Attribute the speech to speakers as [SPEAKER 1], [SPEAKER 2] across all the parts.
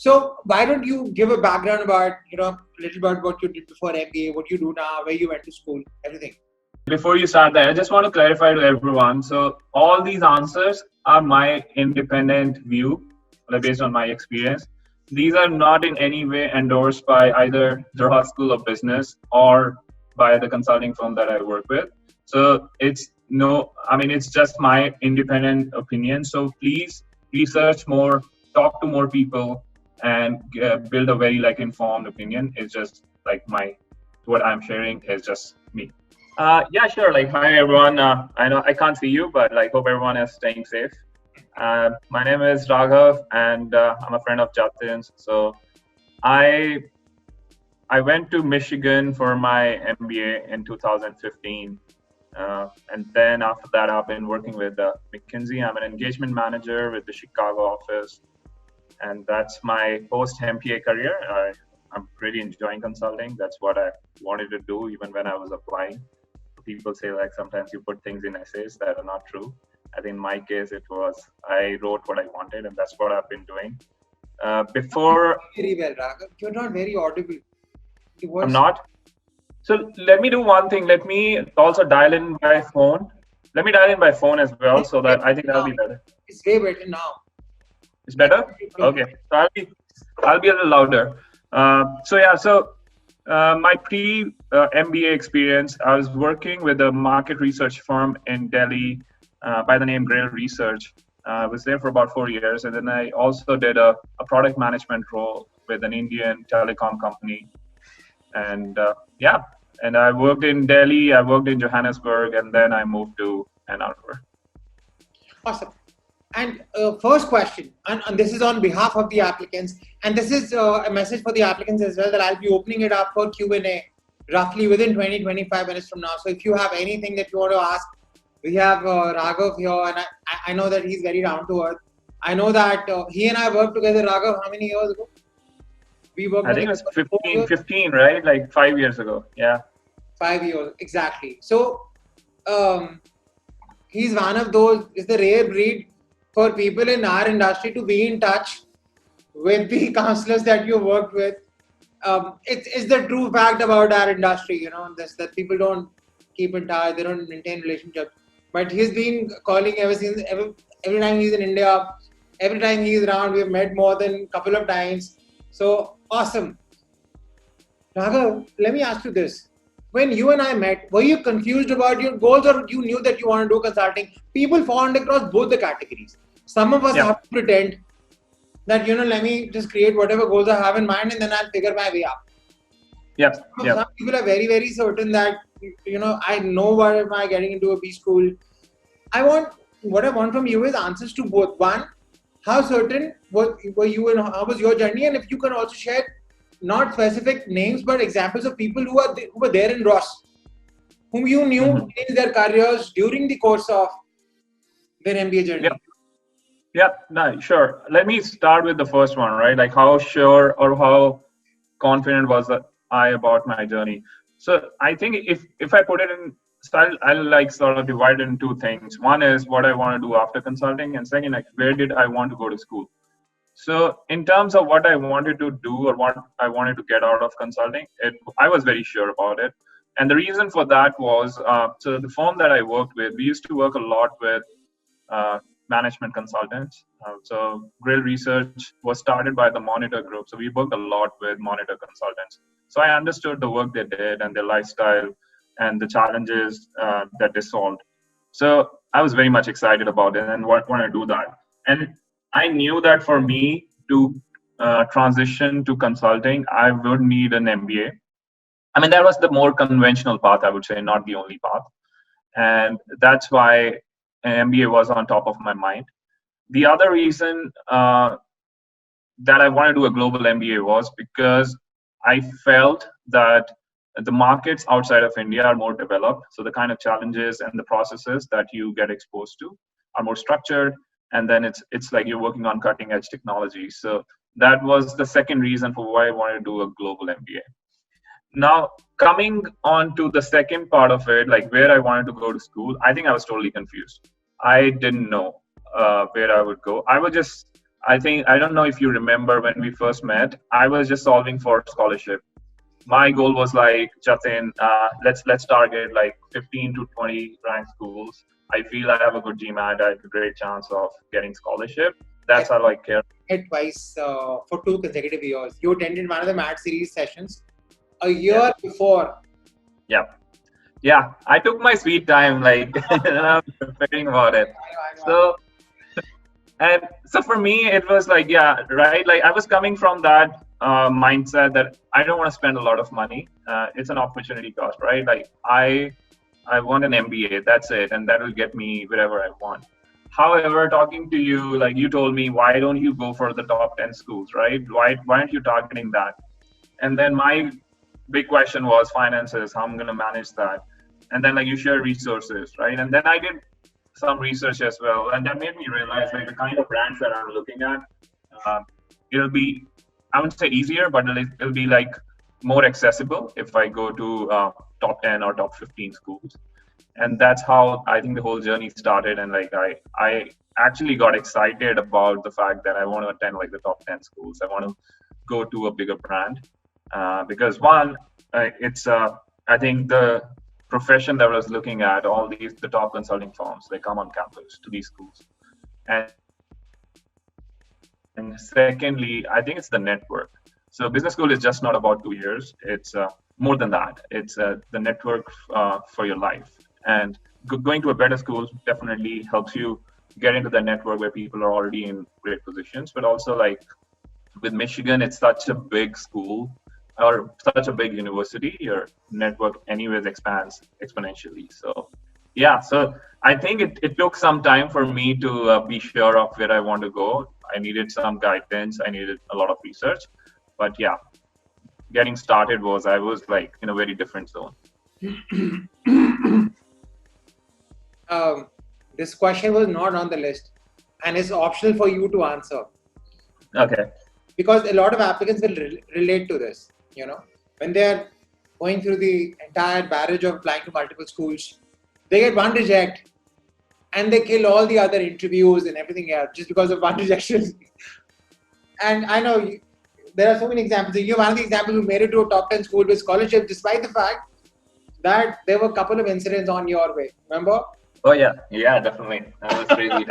[SPEAKER 1] So why don't you give a background about, a little about what you did before MBA, what you do now, where you went to school, everything.
[SPEAKER 2] Before you start that, I just want to clarify to everyone. So all these answers are my independent view, like based on my experience. These are not in any way endorsed by either the Ross School of Business or by the consulting firm that I work with. So it's just my independent opinion. So please research more, talk to more people, and build a very informed opinion. It's just what I'm sharing is just me. Yeah, sure. Hi everyone. I know I can't see you, but hope everyone is staying safe. My name is Raghav, and I'm a friend of Jatin's. So I I went to Michigan for my MBA in 2015, and then after that, I've been working with McKinsey. I'm an engagement manager with the Chicago office, and that's my post MBA career. I'm really enjoying consulting. That's what I wanted to do, even when I was applying. People say sometimes you put things in essays that are not true. I think in my case it was I wrote what I wanted, and that's what I've been doing. Before
[SPEAKER 1] very well, Raghav. You're not very audible.
[SPEAKER 2] I'm not. So let me do one thing. Let me also dial in by phone. Let me dial in by phone as well, so that I think that'll be better.
[SPEAKER 1] It's way better now.
[SPEAKER 2] It's better. Okay. So I'll be a little louder. My pre-MBA experience, I was working with a market research firm in Delhi by the name Crore Research. I was there for about 4 years, and then I also did a product management role with an Indian telecom company. And and I worked in Delhi, I worked in Johannesburg, and then I moved to Ann Arbor.
[SPEAKER 1] Awesome. And first question, and this is on behalf of the applicants, and this is a message for the applicants as well, that I'll be opening it up for Q&A roughly within 20-25 minutes from now. So if you have anything that you want to ask, we have Raghav here, and I know that he's very down to earth. I know that he and I worked together, Raghav, how many years ago?
[SPEAKER 2] We worked I think it was 15, right? 5 years ago. Yeah.
[SPEAKER 1] 5 years, exactly. So he's one of those, is the rare breed for people in our industry to be in touch with the counselors that you worked with. It's the true fact about our industry, that people don't keep in touch, they don't maintain relationships. But he's been calling ever since, every time he's in India, every time he's around, we've met more than a couple of times. So awesome. Raghav, let me ask you this. When you and I met, were you confused about your goals, or you knew that you want to do consulting? People fall across both the categories. Some of us have to pretend that, let me just create whatever goals I have in mind, and then I'll figure my way up. Some people are very, very certain that, I know what am I getting into a B school. What I want from you is answers to both. One, how certain were you, and how was your journey? And if you can also share not specific names, but examples of people who were there in Ross, whom you knew in their careers during the course of their MBA journey.
[SPEAKER 2] No, sure. Let me start with the first one, right? How sure or how confident was I about my journey? So I think if I put it in style, I'll sort of divide it in two things. One is what I want to do after consulting, and second, where did I want to go to school? So in terms of what I wanted to do or what I wanted to get out of consulting, I was very sure about it. And the reason for that was, so the firm that I worked with, we used to work a lot with management consultants. So Crore Research was started by the Monitor Group. So we worked a lot with Monitor consultants. So I understood the work they did and their lifestyle and the challenges that they solved. So I was very much excited about it and wanted to do that. And I knew that for me to transition to consulting, I would need an MBA. I mean, that was the more conventional path, I would say, not the only path. And that's why an MBA was on top of my mind. The other reason that I wanted to do a global MBA was because I felt that the markets outside of India are more developed. So the kind of challenges and the processes that you get exposed to are more structured. And then it's like you're working on cutting edge technology. So that was the second reason for why I wanted to do a global MBA. Now, coming on to the second part of it, where I wanted to go to school, I think I was totally confused. I didn't know where I would go. I don't know if you remember when we first met. I was just solving for scholarship. My goal was like, Jatin, let's target like 15 to 20 ranked schools. I feel I have a good GMAT. I have a great chance of getting scholarship. That's how I care.
[SPEAKER 1] Twice for 2 consecutive years. You attended one of the Math series sessions a year before.
[SPEAKER 2] Yeah. I took my sweet time, like preparing about it.
[SPEAKER 1] I know.
[SPEAKER 2] So, and so for me, it was like, yeah, right. Like I was coming from that mindset that I don't want to spend a lot of money. It's an opportunity cost, right? Like I want an MBA, that's it, and that will get me wherever I want. However, talking to you, like you told me, why don't you go for the top 10 schools, right? Why aren't you targeting that? And then my big question was finances, how I'm going to manage that. And then like you share resources, right? And then I did some research as well, and that made me realize like the kind of brands that I'm looking at, it'll be, I wouldn't say easier, but it'll be like more accessible if I go to top 10 or top 15 schools. And that's how I think the whole journey started. And like I actually got excited about the fact that I want to attend like the top 10 schools. I want to go to a bigger brand because one, it's I think the profession that I was looking at, all the top consulting firms, they come on campus to these schools. And secondly, I think it's the network. So business school is just not about 2 years. It's more than that. It's the network for your life. And going to a better school definitely helps you get into the network where people are already in great positions. But also like with Michigan, it's such a big school or such a big university, your network anyways expands exponentially. So yeah, so I think it took some time for me to be sure of where I want to go. I needed some guidance. I needed a lot of research. But yeah, getting started I was like in a very different zone.
[SPEAKER 1] This question was not on the list and it's optional for you to answer.
[SPEAKER 2] Okay.
[SPEAKER 1] Because a lot of applicants will relate to this, when they're going through the entire barrage of applying to multiple schools, they get one reject and they kill all the other interviews and everything else just because of one rejection. And I know there are so many examples. You're one of the examples who made it to a top 10 school with scholarship despite the fact that there were a couple of incidents on your way. Remember?
[SPEAKER 2] Oh yeah, definitely. That was crazy.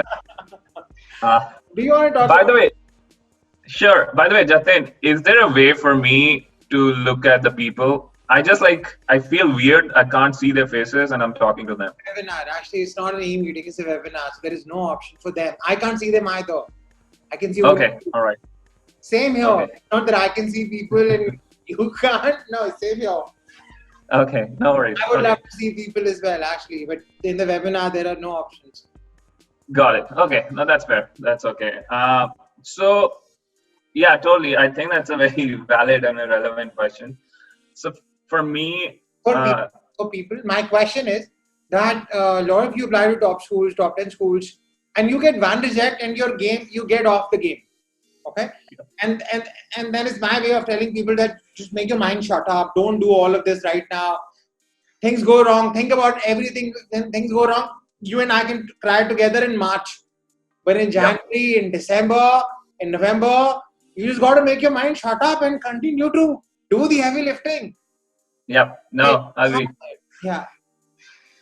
[SPEAKER 1] Do you want to talk
[SPEAKER 2] By the way, sure. By the way, Jatin, is there a way for me to look at the people? I feel weird. I can't see their faces and I'm talking to them.
[SPEAKER 1] Webinar. Actually, it's not an e-meeting, it's a webinar. So there is no option for them. I can't see them either. I can see.
[SPEAKER 2] Okay, all right.
[SPEAKER 1] Same here. Okay. Not that I can see people and you can't. No, same here.
[SPEAKER 2] Okay, no worries.
[SPEAKER 1] I would love to see people as well, actually. But in the webinar, there are no options.
[SPEAKER 2] Got it. Okay, no, that's fair. That's okay. So, yeah, totally. I think that's a very valid and a relevant question. So, for me,
[SPEAKER 1] for people, my question is that a lot of you apply to top schools, top 10 schools, and you get one reject and you get off the game. Okay? Yeah. And then it's my way of telling people that just make your mind shut up. Don't do all of this right now. Things go wrong. Think about everything. Then things go wrong. You and I can cry together in March. But in January, in December, in November, you just got to make your mind shut up and continue to do the heavy lifting.
[SPEAKER 2] Yep. No, I agree.
[SPEAKER 1] Yeah.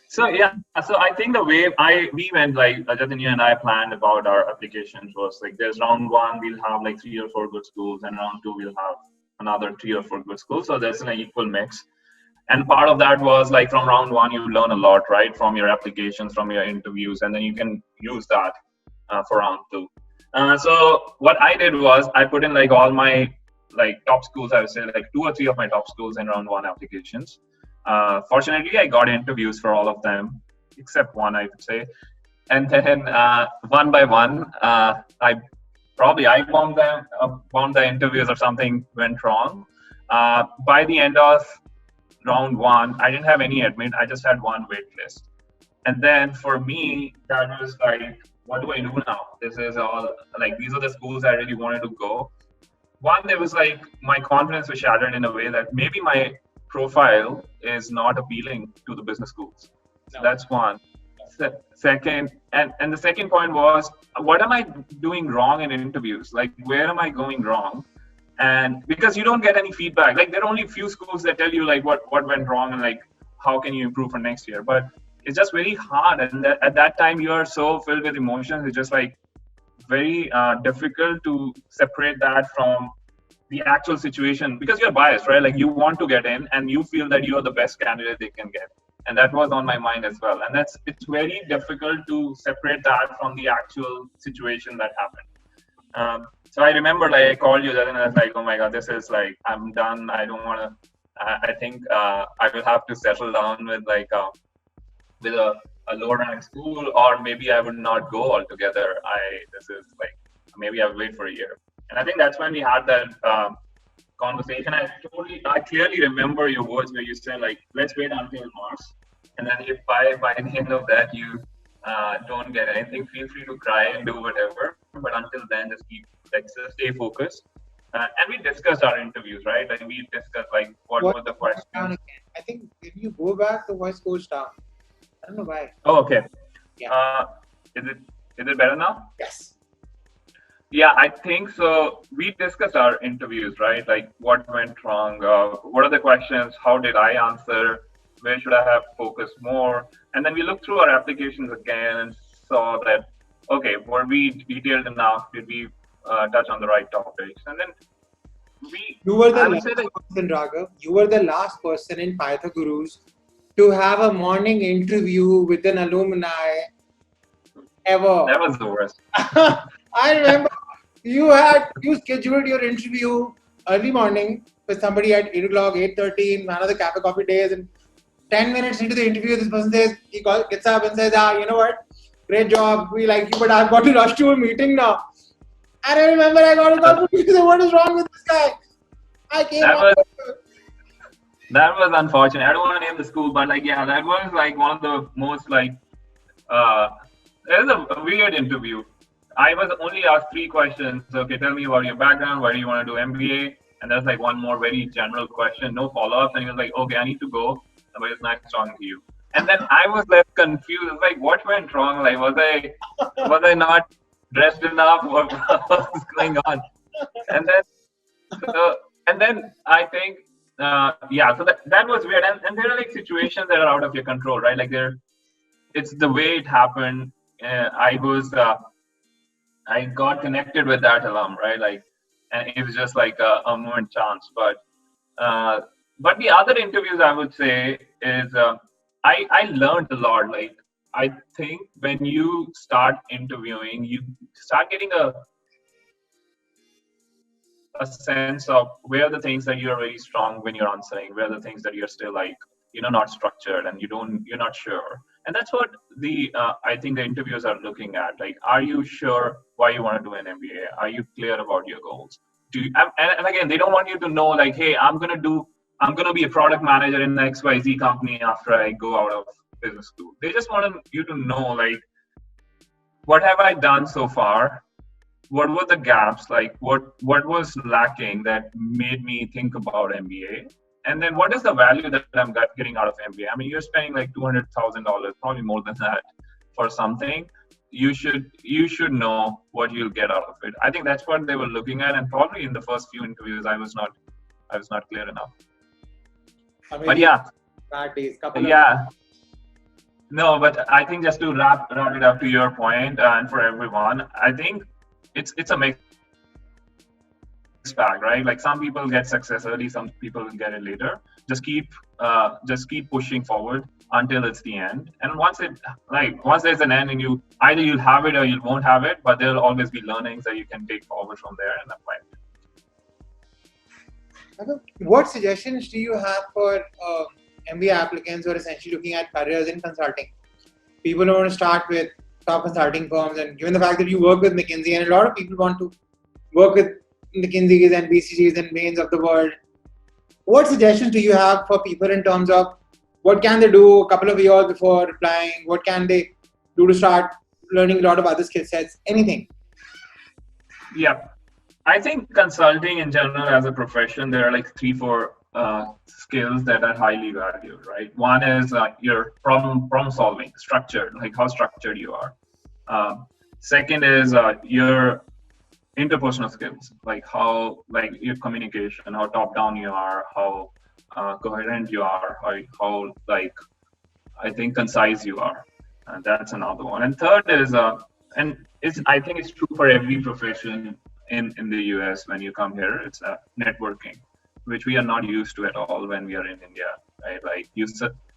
[SPEAKER 2] So I think the way we went, like Jatin, you and I planned about our applications was like there's round one, we'll have like 3 or 4 good schools, and round two, we'll have another 3 or 4 good schools. So there's an equal mix. And part of that was like from round one, you learn a lot, right? From your applications, from your interviews, and then you can use that for round two. So what I did was I put in like all my like top schools, I would say like 2 or 3 of my top schools in round one applications. Fortunately, I got interviews for all of them, except one, I would say. And then one by one, I bombed the interviews or something went wrong. By the end of round one, I didn't have any admit. I just had one wait list. And then for me, that was like, what do I do now? This is all like, these are the schools I really wanted to go. One, there was like, my confidence was shattered in a way that maybe my profile is not appealing to the business schools. So that's one. second, and the second point was, what am I doing wrong in interviews? Like, where am I going wrong? And because you don't get any feedback, like there are only few schools that tell you like what went wrong and like how can you improve for next year. But it's just very hard, and at that time you are so filled with emotions. It's just like very difficult to separate that from the actual situation, because you're biased, right? Like you want to get in and you feel that you are the best candidate they can get. And that was on my mind as well. And it's very difficult to separate that from the actual situation that happened. So I remember like I called you, Jatin, and I was like, oh my God, this is like, I'm done. I don't want to, I think I will have to settle down with like, with a lower rank school, or maybe I would not go altogether. This is like, maybe I'll wait for a year. And I think that's when we had that conversation. I clearly remember your words where you said like, let's wait until March. And then if by the end of that, you don't get anything, feel free to cry and do whatever. But until then, just stay focused. And we discussed our interviews, right? Like we discussed like what were the questions.
[SPEAKER 1] I think if you go back, the voice goes down. I don't know why.
[SPEAKER 2] Oh, okay.
[SPEAKER 1] Yeah.
[SPEAKER 2] Is it better now?
[SPEAKER 1] Yes.
[SPEAKER 2] Yeah, I think so. We discussed our interviews, right? Like what went wrong, what are the questions, how did I answer, where should I have focused more? And then we looked through our applications again and saw that, okay, were we detailed enough? Did we touch on the right topics? And then
[SPEAKER 1] you were the last person, Raghav. You were the last person in Pythagurus to have a morning interview with an alumni ever.
[SPEAKER 2] That was the worst.
[SPEAKER 1] I remember you scheduled your interview early morning with somebody at 8 o'clock, 8:30 in one of the cafe coffee days, and 10 minutes into the interview, this person says, gets up and says, you know what, great job, we like you, but I've got to rush to a meeting now. And I remember I got a call, what is wrong with this guy? I came
[SPEAKER 2] That was unfortunate. I don't want to name the school, but like, yeah, that was like one of the most like, it was a weird interview. I was only asked 3 questions. Okay, tell me about your background. Why do you want to do MBA? And there's like one more very general question, no follow-ups. And he was like, okay, I need to go. But it's nice talking to you. And then I was left confused. Like, what went wrong? Like, was I not dressed enough? What was going on? And then I think, so that was weird. And there are like situations that are out of your control, right? Like it's the way it happened. I got connected with that alum, right? Like, and it was just like a moment chance. But the other interviews, I would say, is I learned a lot. Like, I think when you start interviewing, you start getting a sense of where are the things that you're very strong when you're answering, where are the things that you're still like, not structured and you're not sure. And that's what I think the interviewers are looking at. Like, are you sure why you want to do an MBA? Are you clear about your goals? And again, they don't want you to know like, hey, I'm going to be a product manager in the XYZ company after I go out of business school. They just want you to know like, what have I done so far? What were the gaps? Like, what was lacking that made me think about MBA? And then what is the value that I'm getting out of MBA? I mean, you're spending like $200,000, probably more than that, for something. You should know what you'll get out of it. I think that's what they were looking at, and probably in the first few interviews, I was not clear enough. But yeah, no. But I think just to wrap it up to your point, and for everyone, I think it's a mixed bag, right? Like some people get success early, some people will get it later. Just keep pushing forward until it's the end. And once there's an end, and you'll have it or you won't have it, but there'll always be learnings that you can take forward from there and apply.
[SPEAKER 1] What suggestions do you have for MBA applicants who are essentially looking at careers in consulting? People who want to start with top consulting firms, and given the fact that you work with McKinsey, and a lot of people want to work with McKinsey's and BCG's and Bain's of the world, what suggestions do you have for people in terms of what can they do a couple of years before applying? What can they do to start learning a lot of other skill sets? Anything?
[SPEAKER 2] Yeah. I think consulting in general as a profession, there are like 3-4 skills that are highly valued, right? One is your problem solving, structured, like how structured you are. Second is your interpersonal skills, like how like your communication, how top down you are, how coherent you are, how like I think concise you are. And that's another one. And third is and it's I think it's true for every profession in the US when you come here. It's networking, which we are not used to at all when we are in India. Right? Like you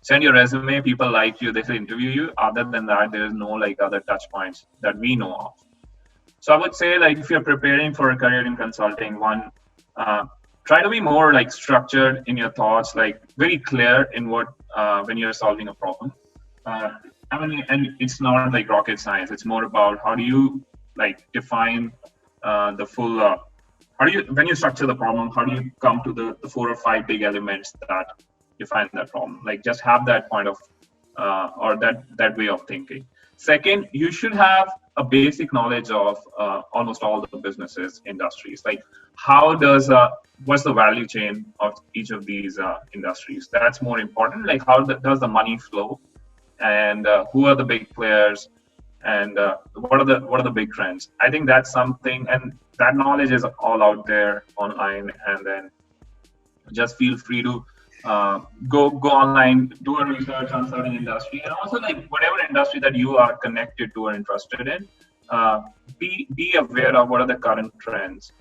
[SPEAKER 2] send your resume, people like you, they say interview you. Other than that, there is no like other touch points that we know of. So I would say like if you're preparing for a career in consulting, one try to be more like structured in your thoughts, like very clear in what when you're solving a problem. Uh, I mean, and it's not like rocket science. It's more about how do you like define the full. How do you when you structure the problem? How do you come to the 4 or 5 big elements that define that problem? Like just have that point of or that way of thinking. Second, you should have a basic knowledge of almost all the businesses industries. Like how does what's the value chain of each of these industries? That's more important. Like how does the money flow, and who are the big players, and what are the big trends? I think that's something, and that knowledge is all out there online. And then just feel free to go online, do a research on certain industry, and also like whatever industry that you are connected to or interested in, be aware of what are the current trends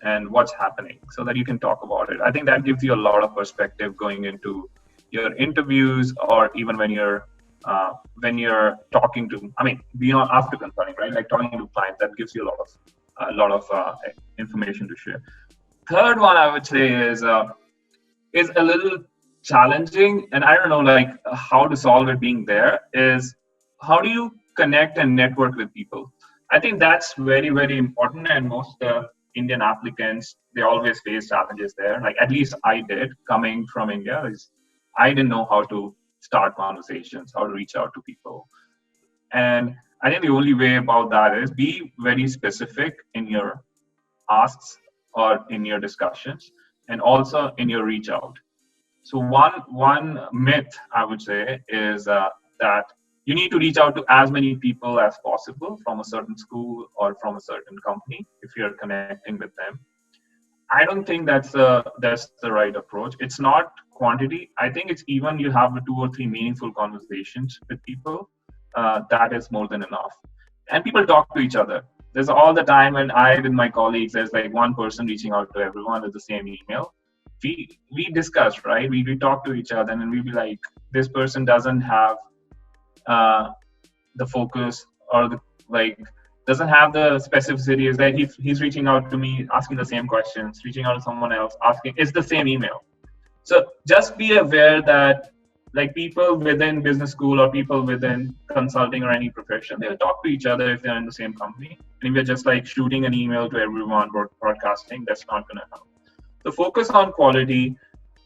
[SPEAKER 2] and what's happening, so that you can talk about it. I think that gives you a lot of perspective going into your interviews, or even when you're talking to, I mean, beyond after consulting, right? Like talking to clients, that gives you a lot of information to share. Third one I would say is a little challenging, and I don't know like how to solve it being there, is how do you connect and network with people? I think that's very, very important, and most Indian applicants, they always face challenges there. Like at least I did coming from India, is I didn't know how to start conversations, how to reach out to people. And I think the only way about that is be very specific in your asks or in your discussions, and also in your reach out. So one myth I would say is that you need to reach out to as many people as possible from a certain school or from a certain company if you're connecting with them. I don't think that's the right approach. It's not quantity. I think it's even you have 2 or 3 meaningful conversations with people. That is more than enough. And people talk to each other. There's all the time when I with my colleagues, there's like one person reaching out to everyone with the same email. We discuss, right? We talk to each other, and we be like, this person doesn't have the focus, or the like doesn't have the specificity. Is that he's reaching out to me asking the same questions, reaching out to someone else asking, it's the same email. So just be aware that like people within business school or people within consulting or any profession, they'll talk to each other if they're in the same company. And if you're just like shooting an email to everyone, broadcasting, that's not going to help. So focus on quality.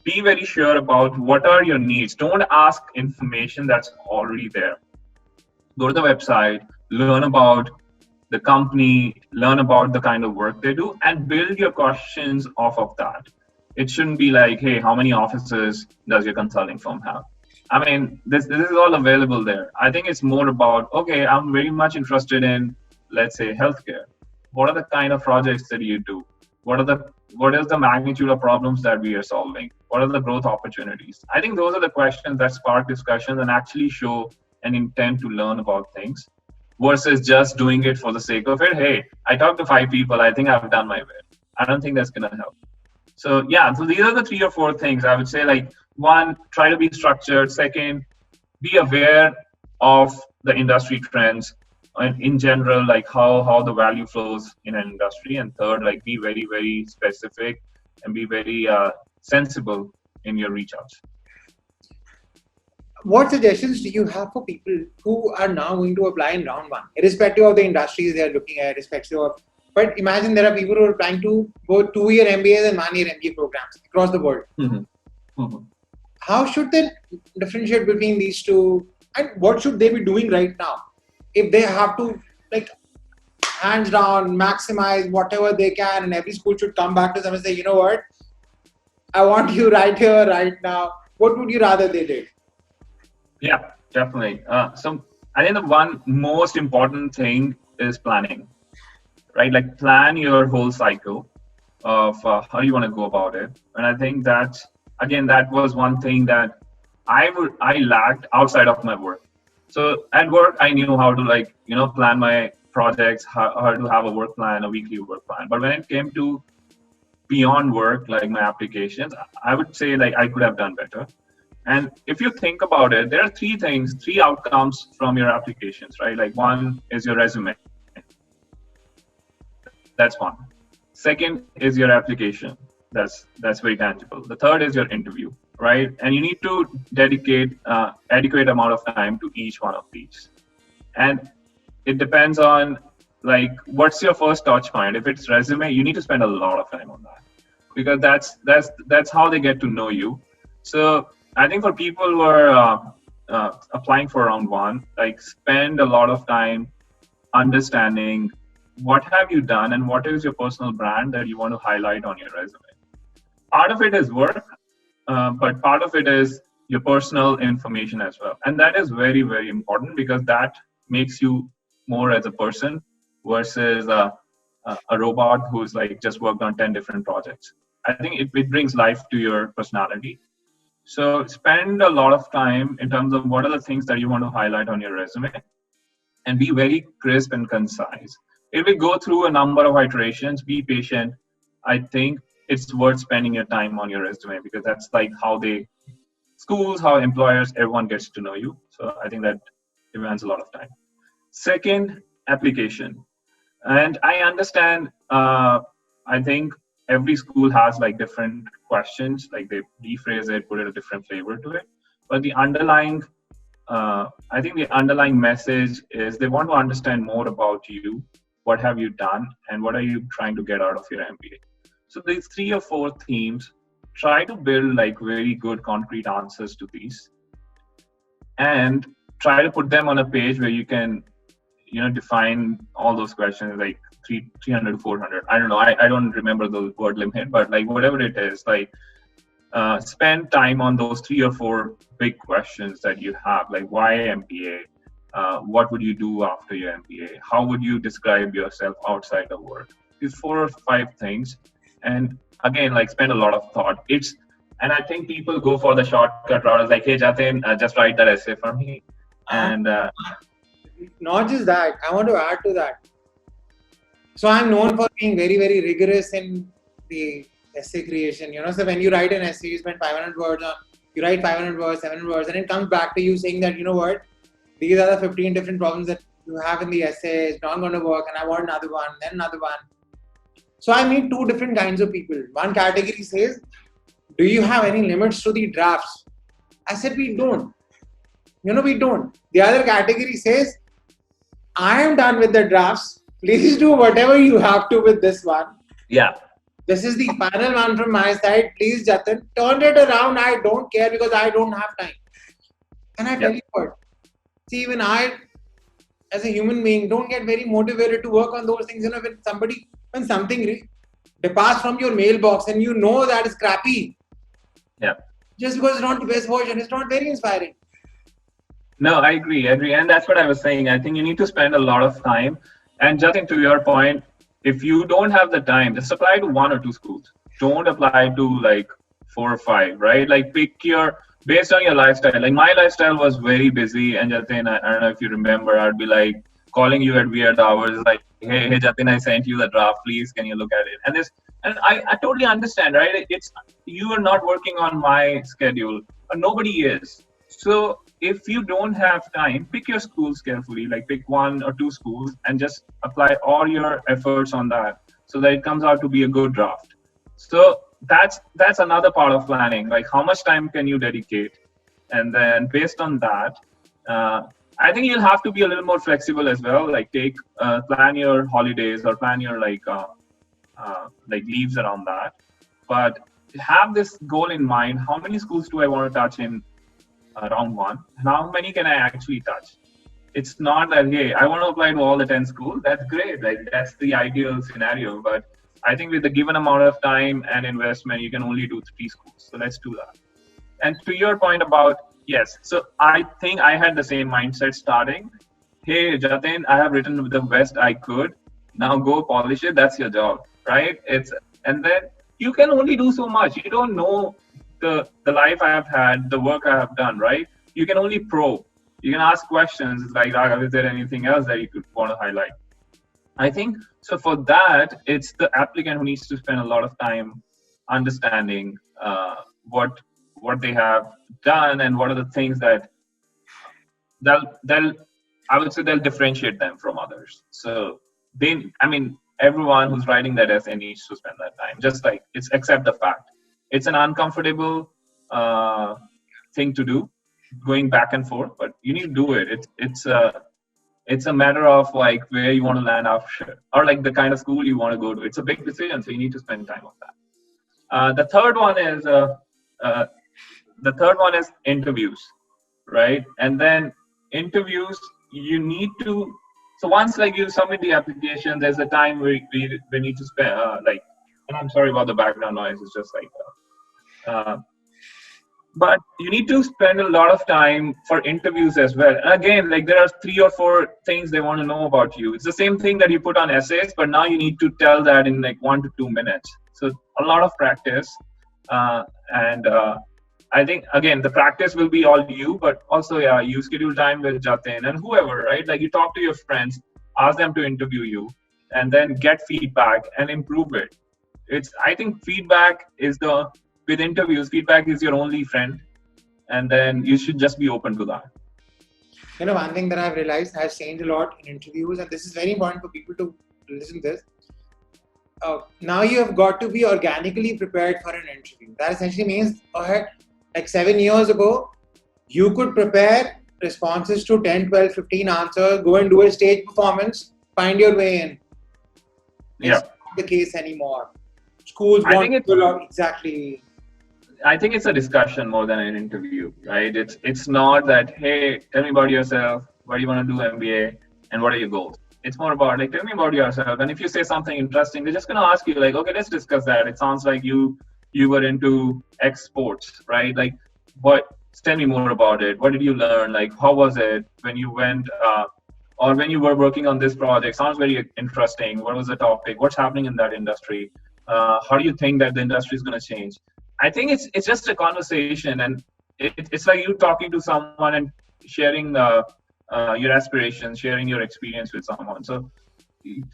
[SPEAKER 2] Be very sure about what are your needs. Don't ask information that's already there. Go to the website, learn about the company, learn about the kind of work they do, and build your questions off of that. It shouldn't be like, hey, how many offices does your consulting firm have? I mean, this is all available there. I think it's more about, okay, I'm very much interested in, let's say, healthcare. What are the kind of projects that you do? What is the magnitude of problems that we are solving? What are the growth opportunities? I think those are the questions that spark discussions and actually show an intent to learn about things, versus just doing it for the sake of it. Hey, I talked to 5 people. I think I've done my bit. I don't think that's going to help. So yeah, so these are the 3 or 4 things I would say. Like, one, try to be structured. Second, be aware of the industry trends and in general, like how the value flows in an industry. And third, like be very, very specific and be very sensible in your reach outs.
[SPEAKER 1] What suggestions do you have for people who are now going to apply in round 1, irrespective of the industries they are looking at, irrespective of, but imagine there are people who are applying to both 2-year MBAs and 1-year MBA programs across the world.
[SPEAKER 2] Mm-hmm. Mm-hmm.
[SPEAKER 1] How should they differentiate between these two, and what should they be doing right now if they have to, like, hands down maximize whatever they can, and every school should come back to them and say, you know what, I want you right here, right now. What would you rather they did?
[SPEAKER 2] Yeah, definitely. So I think the one most important thing is planning, right? Like plan your whole cycle of how you want to go about it. And I think that again, that was one thing that I lacked outside of my work. So at work, I knew how to plan my projects, how to have a work plan, a weekly work plan. But when it came to beyond work, like my applications, I would say like I could have done better. And if you think about it, there are three outcomes from your applications, right? Like one is your resume. That's one. Second is your application. That's very tangible. The third is your interview, right? And you need to dedicate adequate amount of time to each one of these. And it depends on like what's your first touch point. If it's resume, you need to spend a lot of time on that because that's how they get to know you. So I think for people who are applying for round one, like spend a lot of time understanding what have you done and what is your personal brand that you want to highlight on your resume. Part of it is work, but part of it is your personal information as well. And that is very, very important because that makes you more as a person versus a robot who's like just worked on 10 different projects. I think it brings life to your personality. So spend a lot of time in terms of what are the things that you want to highlight on your resume and be very crisp and concise. It will go through a number of iterations. Be patient. I think it's worth spending your time on your resume because that's like how schools, how employers, everyone gets to know you. So I think that demands a lot of time. Second, application. And I understand, I think every school has like different questions, like they rephrase it, put it a different flavor to it. But I think the underlying message is they want to understand more about you, what have you done, and what are you trying to get out of your MBA. So these 3 or 4 themes, try to build like very good concrete answers to these, and try to put them on a page where you can, define all those questions like 300 to 400. I don't know. I don't remember the word limit, but like whatever it is, like spend time on those 3 or 4 big questions that you have, like why MBA? What would you do after your MBA? How would you describe yourself outside of work? These 4 or 5 things, and again, like spend a lot of thought. And I think people go for the shortcut route. It's like, hey, Jatin, just write that essay for me. And
[SPEAKER 1] not just that, I want to add to that. So I'm known for being very, very rigorous in the essay creation. So when you write an essay, you spend 500 words on, you write 500 words, 700 words, and it comes back to you saying that, you know what, these are the 15 different problems that you have in the essay. It's not going to work, and I want another one, then another one. So I meet 2 different kinds of people. One category says, do you have any limits to the drafts? I said, we don't. We don't. The other category says, I am done with the drafts. Please do whatever you have to with this one.
[SPEAKER 2] Yeah.
[SPEAKER 1] This is the final one from my side. Please, Jatin, turn it around. I don't care because I don't have time. And I tell you what, see, even I, as a human being, don't get very motivated to work on those things. When something departs from your mailbox and you know that is crappy, just because it's not the best version, it's not very inspiring.
[SPEAKER 2] No, I agree. And that's what I was saying. I think you need to spend a lot of time. And Justin, to your point, if you don't have the time, just apply to 1 or 2 schools. Don't apply to like 4 or 5, right? Like based on your lifestyle. Like my lifestyle was very busy. And Jatin, I don't know if you remember, I'd be like calling you at weird hours, like, hey Jatin, I sent you the draft. Please, can you look at it? And I totally understand, right? You are not working on my schedule. Nobody is. So if you don't have time, pick your schools carefully, like pick 1 or 2 schools and just apply all your efforts on that so that it comes out to be a good draft. So that's another part of planning, like how much time can you dedicate? And then based on that, I think you'll have to be a little more flexible as well, like plan your holidays or plan your like leaves around that. But have this goal in mind, how many schools do I want to touch in round 1, and how many can I actually touch? It's not that, hey, I want to apply to all the 10 schools. That's great. Like that's the ideal scenario. But I think with the given amount of time and investment, you can only do 3 schools. So let's do that. And to your point about, yes, so I think I had the same mindset starting. Hey, Jatin, I have written the best I could. Now go polish it. That's your job, right? And then you can only do so much. You don't know the life I have had, the work I have done, right? You can only probe. You can ask questions. It's like, Raghav, is there anything else that you could want to highlight? I think so. For that, it's the applicant who needs to spend a lot of time understanding what they have done and what are the things that they'll I would say they'll differentiate them from others. So everyone who's writing that essay needs to spend that time. Just like it's accept the fact it's an uncomfortable thing to do, going back and forth, but you need to do it. It's a matter of like where you want to land after, or like the kind of school you want to go to. It's a big decision, so you need to spend time on that. The third one is interviews, right? And then interviews, you need to. So once like you submit the application, there's a time where we need to spend and I'm sorry about the background noise. It's just like. But you need to spend a lot of time for interviews as well. And again, like there are 3 or 4 things they want to know about you. It's the same thing that you put on essays, but now you need to tell that in like 1 to 2 minutes. So a lot of practice. And I think, again, the practice will be all you, but also, yeah, you schedule time with Jatin and whoever, right? Like you talk to your friends, ask them to interview you, and then get feedback and improve it. I think feedback with interviews, feedback is your only friend, and then you should just be open to that.
[SPEAKER 1] One thing that I've realized has changed a lot in interviews, and this is very important for people to listen to this. Now you have got to be organically prepared for an interview. That essentially means, like 7 years ago, you could prepare responses to 10, 12, 15 answers, go and do a stage performance, find your way in. It's not the case anymore. Schools want to do exactly.
[SPEAKER 2] I think it's a discussion more than an interview, right? It's not that, hey, tell me about yourself. What do you want to do MBA? And what are your goals? It's more about like, tell me about yourself. And if you say something interesting, they're just going to ask you like, okay, let's discuss that. It sounds like you were into X sports, right? Like, tell me more about it. What did you learn? Like, how was it when you went, or when you were working on this project? Sounds very interesting. What was the topic? What's happening in that industry? How do you think that the industry is going to change? I think it's just a conversation, and it's like you talking to someone and sharing your aspirations, sharing your experience with someone. So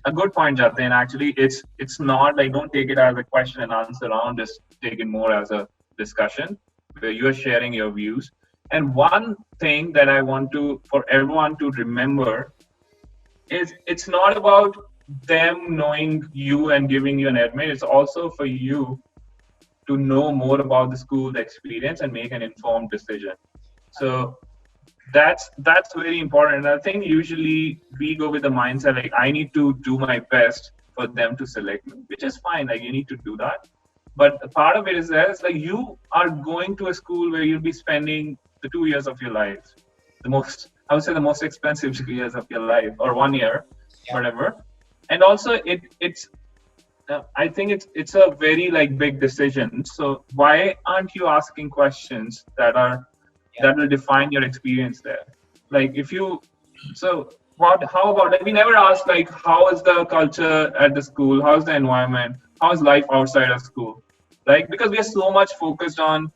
[SPEAKER 2] a good point, Jatin. Actually, it's not like, don't take it as a question and answer round. Just take it more as a discussion where you are sharing your views. And one thing that I want for everyone to remember is it's not about them knowing you and giving you an admit. It's also for you to know more about the school, the experience, and make an informed decision. So that's very important. And I think usually we go with the mindset like, I need to do my best for them to select me, which is fine. Like you need to do that. But part of it is that it's like you are going to a school where you'll be spending the 2 years of your life, the most expensive 2 years of your life, or 1 year, whatever. And also it's I think it's a very like big decision. So why aren't you asking questions that will define your experience there? Like how about like we never ask like, how is the culture at the school? How is the environment? How is life outside of school? Like, because we are so much focused on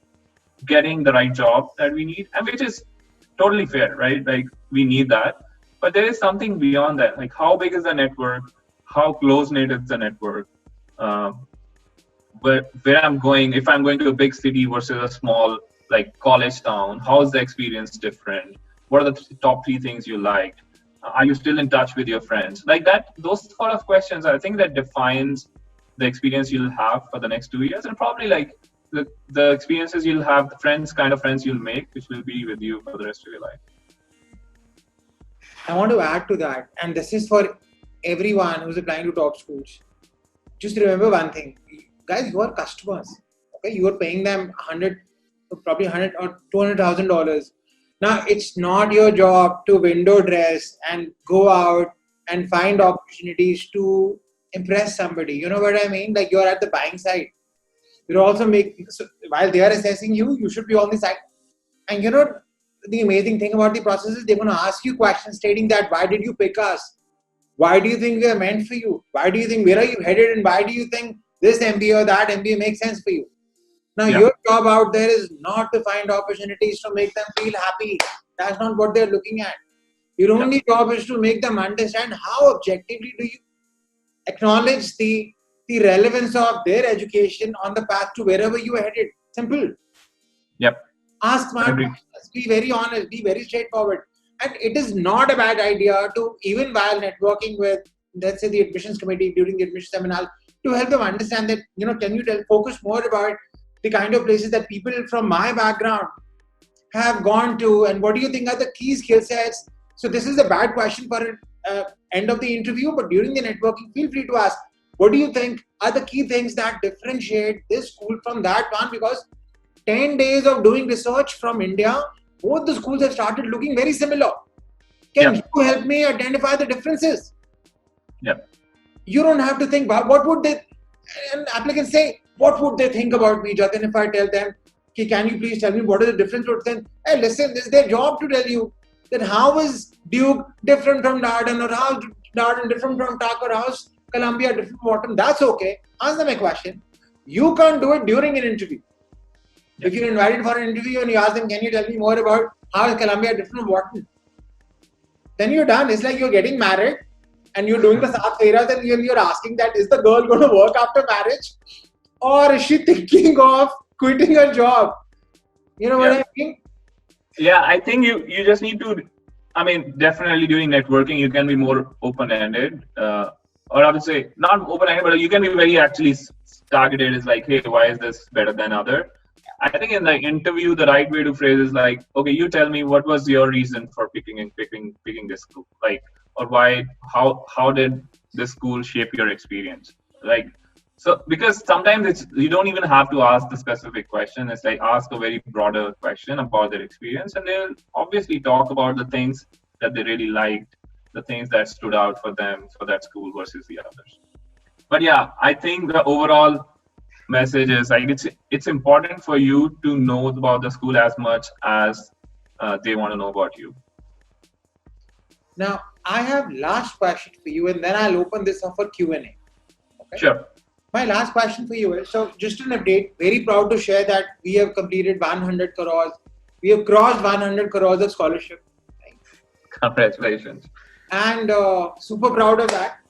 [SPEAKER 2] getting the right job that we need, and which is totally fair, right? Like we need that. But there is something beyond that. Like how big is the network? How close-knit is the network? Where I'm going, if I'm going to a big city versus a small like college town, how is the experience different? What are the top 3 things you liked? Are you still in touch with your friends? Like that, those sort of questions, I think that defines the experience you'll have for the next 2 years, and probably like the experiences you'll have, the kind of friends you'll make, which will be with you for the rest of your life.
[SPEAKER 1] I want to add to that, and this is for everyone who's applying to top schools. Just remember one thing, guys, you are customers. Okay, you are paying them probably $100 or $200,000. Now, it's not your job to window dress and go out and find opportunities to impress somebody. You know what I mean? Like you're at the buying side. You're also making, so while they are assessing you, you should be on the side. And you know, the amazing thing about the process is they're going to ask you questions stating that why did you pick us? Why do you think we are meant for you? Why do you think, where are you headed? And why do you think this MBA or that MBA makes sense for you? Now,
[SPEAKER 2] Yeah.
[SPEAKER 1] your job out there is not to find opportunities to make them feel happy. That's not what they're looking at. Your
[SPEAKER 2] Yeah.
[SPEAKER 1] only job is to make them understand how objectively do you acknowledge the relevance of their education on the path to wherever you are headed. Simple.
[SPEAKER 2] Yep.
[SPEAKER 1] Ask smart
[SPEAKER 2] Agree.
[SPEAKER 1] questions. Be very honest. Be very straightforward. And it is not a bad idea to, even while networking with, let's say, the admissions committee during the admission seminar, to help them understand that, you know, can you focus more about the kind of places that people from my background have gone to, and what do you think are the key skill sets? So this is a bad question for end of the interview, but during the networking, feel free to ask, what do you think are the key things that differentiate this school from that one? Because 10 days of doing research from India, both the schools have started looking very similar. Can
[SPEAKER 2] Yep.
[SPEAKER 1] you help me identify the differences?
[SPEAKER 2] Yep.
[SPEAKER 1] You don't have to think about what would they, and applicants say, what would they think about me, Jatin, if I tell them, okay, can you please tell me what is the difference? Then, hey, listen, this is their job to tell you that how is Duke different from Darden, or how Darden different from Tuck, or how's Columbia different from Wharton. That's okay. Ask them a question. You can't do it during an interview. If you're invited for an interview and you ask them, can you tell me more about how is Columbia different from Wharton? Then you're done. It's like you're getting married and you're doing the Saat Fairas, and you're asking that, is the girl going to work after marriage? Or is she thinking of quitting her job? You know what I mean?
[SPEAKER 2] Yeah, I think you just need to, I mean, definitely during networking, you can be more open-ended. Or I would say, not open-ended, but you can be very actually targeted. Is like, hey, why is this better than other? I think in the interview, the right way to phrase is like, okay, you tell me what was your reason for picking this school, like, or why, how did this school shape your experience, like, so because sometimes it's you don't even have to ask the specific question. It's like ask a very broader question about their experience, and they'll obviously talk about the things that they really liked, the things that stood out for them for that school versus the others. But yeah, I think the overall message is like it's important for you to know about the school as much as they want to know about you.
[SPEAKER 1] Now, I have last question for you, and then I'll open this up for Q&A. Okay?
[SPEAKER 2] Sure.
[SPEAKER 1] My last question for you is, so just an update, very proud to share that we have completed 100 crores. We have crossed 100 crores of scholarship.
[SPEAKER 2] Congratulations.
[SPEAKER 1] And super proud of that.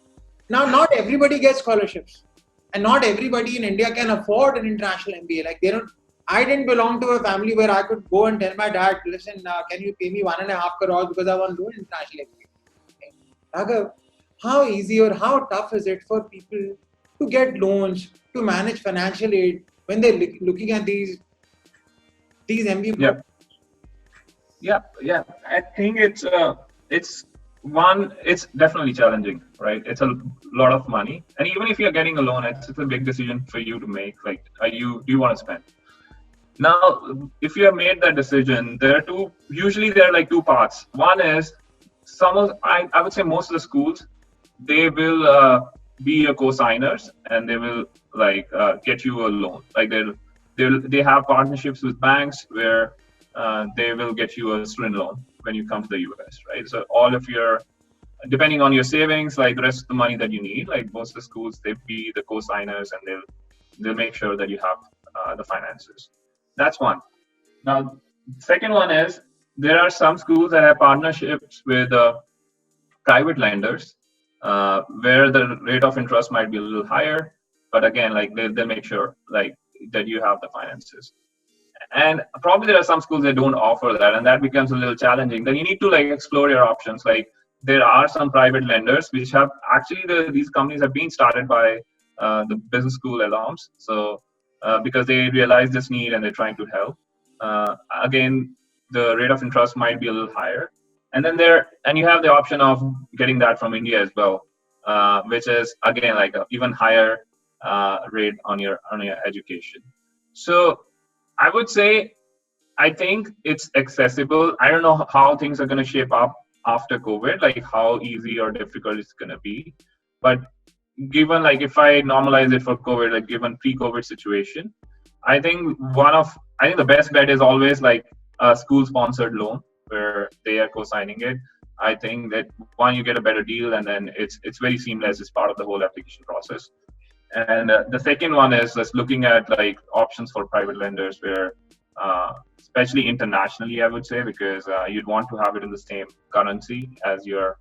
[SPEAKER 1] Now, not everybody gets scholarships. And not everybody in India can afford an international MBA. Like they don't, I didn't belong to a family where I could go and tell my dad, listen, can you pay me 1.5 crores because I want to do an international MBA? Raghav, how easy or how tough is it for people to get loans, to manage financial aid when they're looking at these MBA programs?
[SPEAKER 2] Yeah. I think it's it's definitely challenging, right? It's a lot of money, and even if you're getting a loan, it's a big decision for you to make. Like, do you want to spend? Now, if you have made that decision, usually there are like two parts. One is I would say most of the schools, they will be your co-signers, and they will like get you a loan. Like they have partnerships with banks where they will get you a student loan when you come to the US, right? So all of your, depending on your savings, like the rest of the money that you need, like most of the schools, they'll be the co-signers, and they'll make sure that you have the finances. That's one. Now, second one is there are some schools that have partnerships with private lenders, where the rate of interest might be a little higher, but again, like they'll make sure like that you have the finances. And probably there are some schools that don't offer that, and that becomes a little challenging. Then you need to like explore your options. Like there are some private lenders which have actually these companies have been started by the business school alums. So because they realize this need and they're trying to help. Again, the rate of interest might be a little higher. And then you have the option of getting that from India as well, which is again like an even higher rate on your education. So I would say, I think it's accessible. I don't know how things are going to shape up after COVID, like how easy or difficult it's going to be. But given like if I normalize it for COVID, like given pre-COVID situation, I think the best bet is always like a school-sponsored loan where they are co-signing it. I think that one, you get a better deal, and then it's very seamless. It's part of the whole application process. And the second one is just looking at like options for private lenders, where especially internationally, I would say, because you'd want to have it in the same currency as your,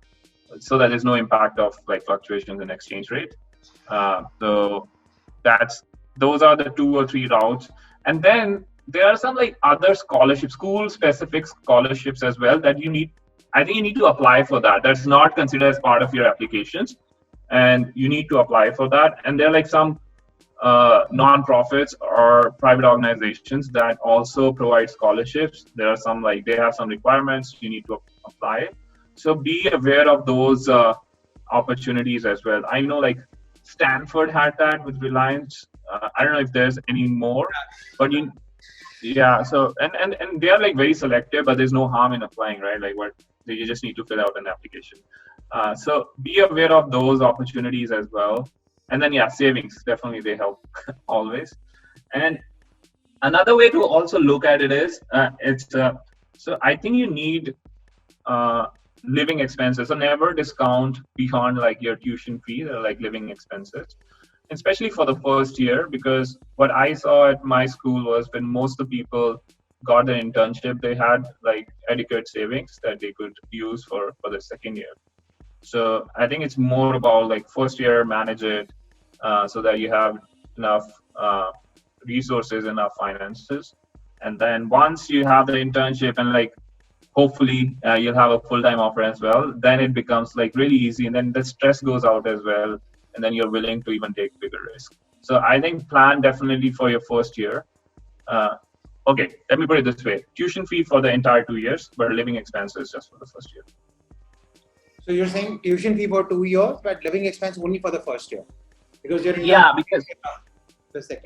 [SPEAKER 2] so that there's no impact of like fluctuations in exchange rate. So those are the 2 or 3 routes. And then there are some like other scholarships, school specific scholarships as well that I think you need to apply for that. That's not considered as part of your applications, and you need to apply for that. And there are like some non-profits or private organizations that also provide scholarships. There are some like they have some requirements, you need to apply it. So be aware of those opportunities as well. I know like Stanford had that with Reliance. I don't know if there's any more, but yeah. So and they are like very selective, but there's no harm in applying, right? Like you just need to fill out an application. So be aware of those opportunities as well. And then savings, definitely they help always. And another way to also look at it is so I think you need living expenses. So never discount beyond like your tuition fees or like living expenses, especially for the first year, because what I saw at my school was when most of the people got their internship, they had like adequate savings that they could use for the second year. So I think it's more about like first year, manage it so that you have enough resources, enough finances. And then once you have the internship and like hopefully you'll have a full-time offer as well, then it becomes like really easy, and then the stress goes out as well, and then you're willing to even take bigger risk. So I think plan definitely for your first year. Okay, let me put it this way. Tuition fee for the entire 2 years, but living expenses just for the first year.
[SPEAKER 1] So you're saying tuition fee for 2 years, but living expense only for the first year? Because you're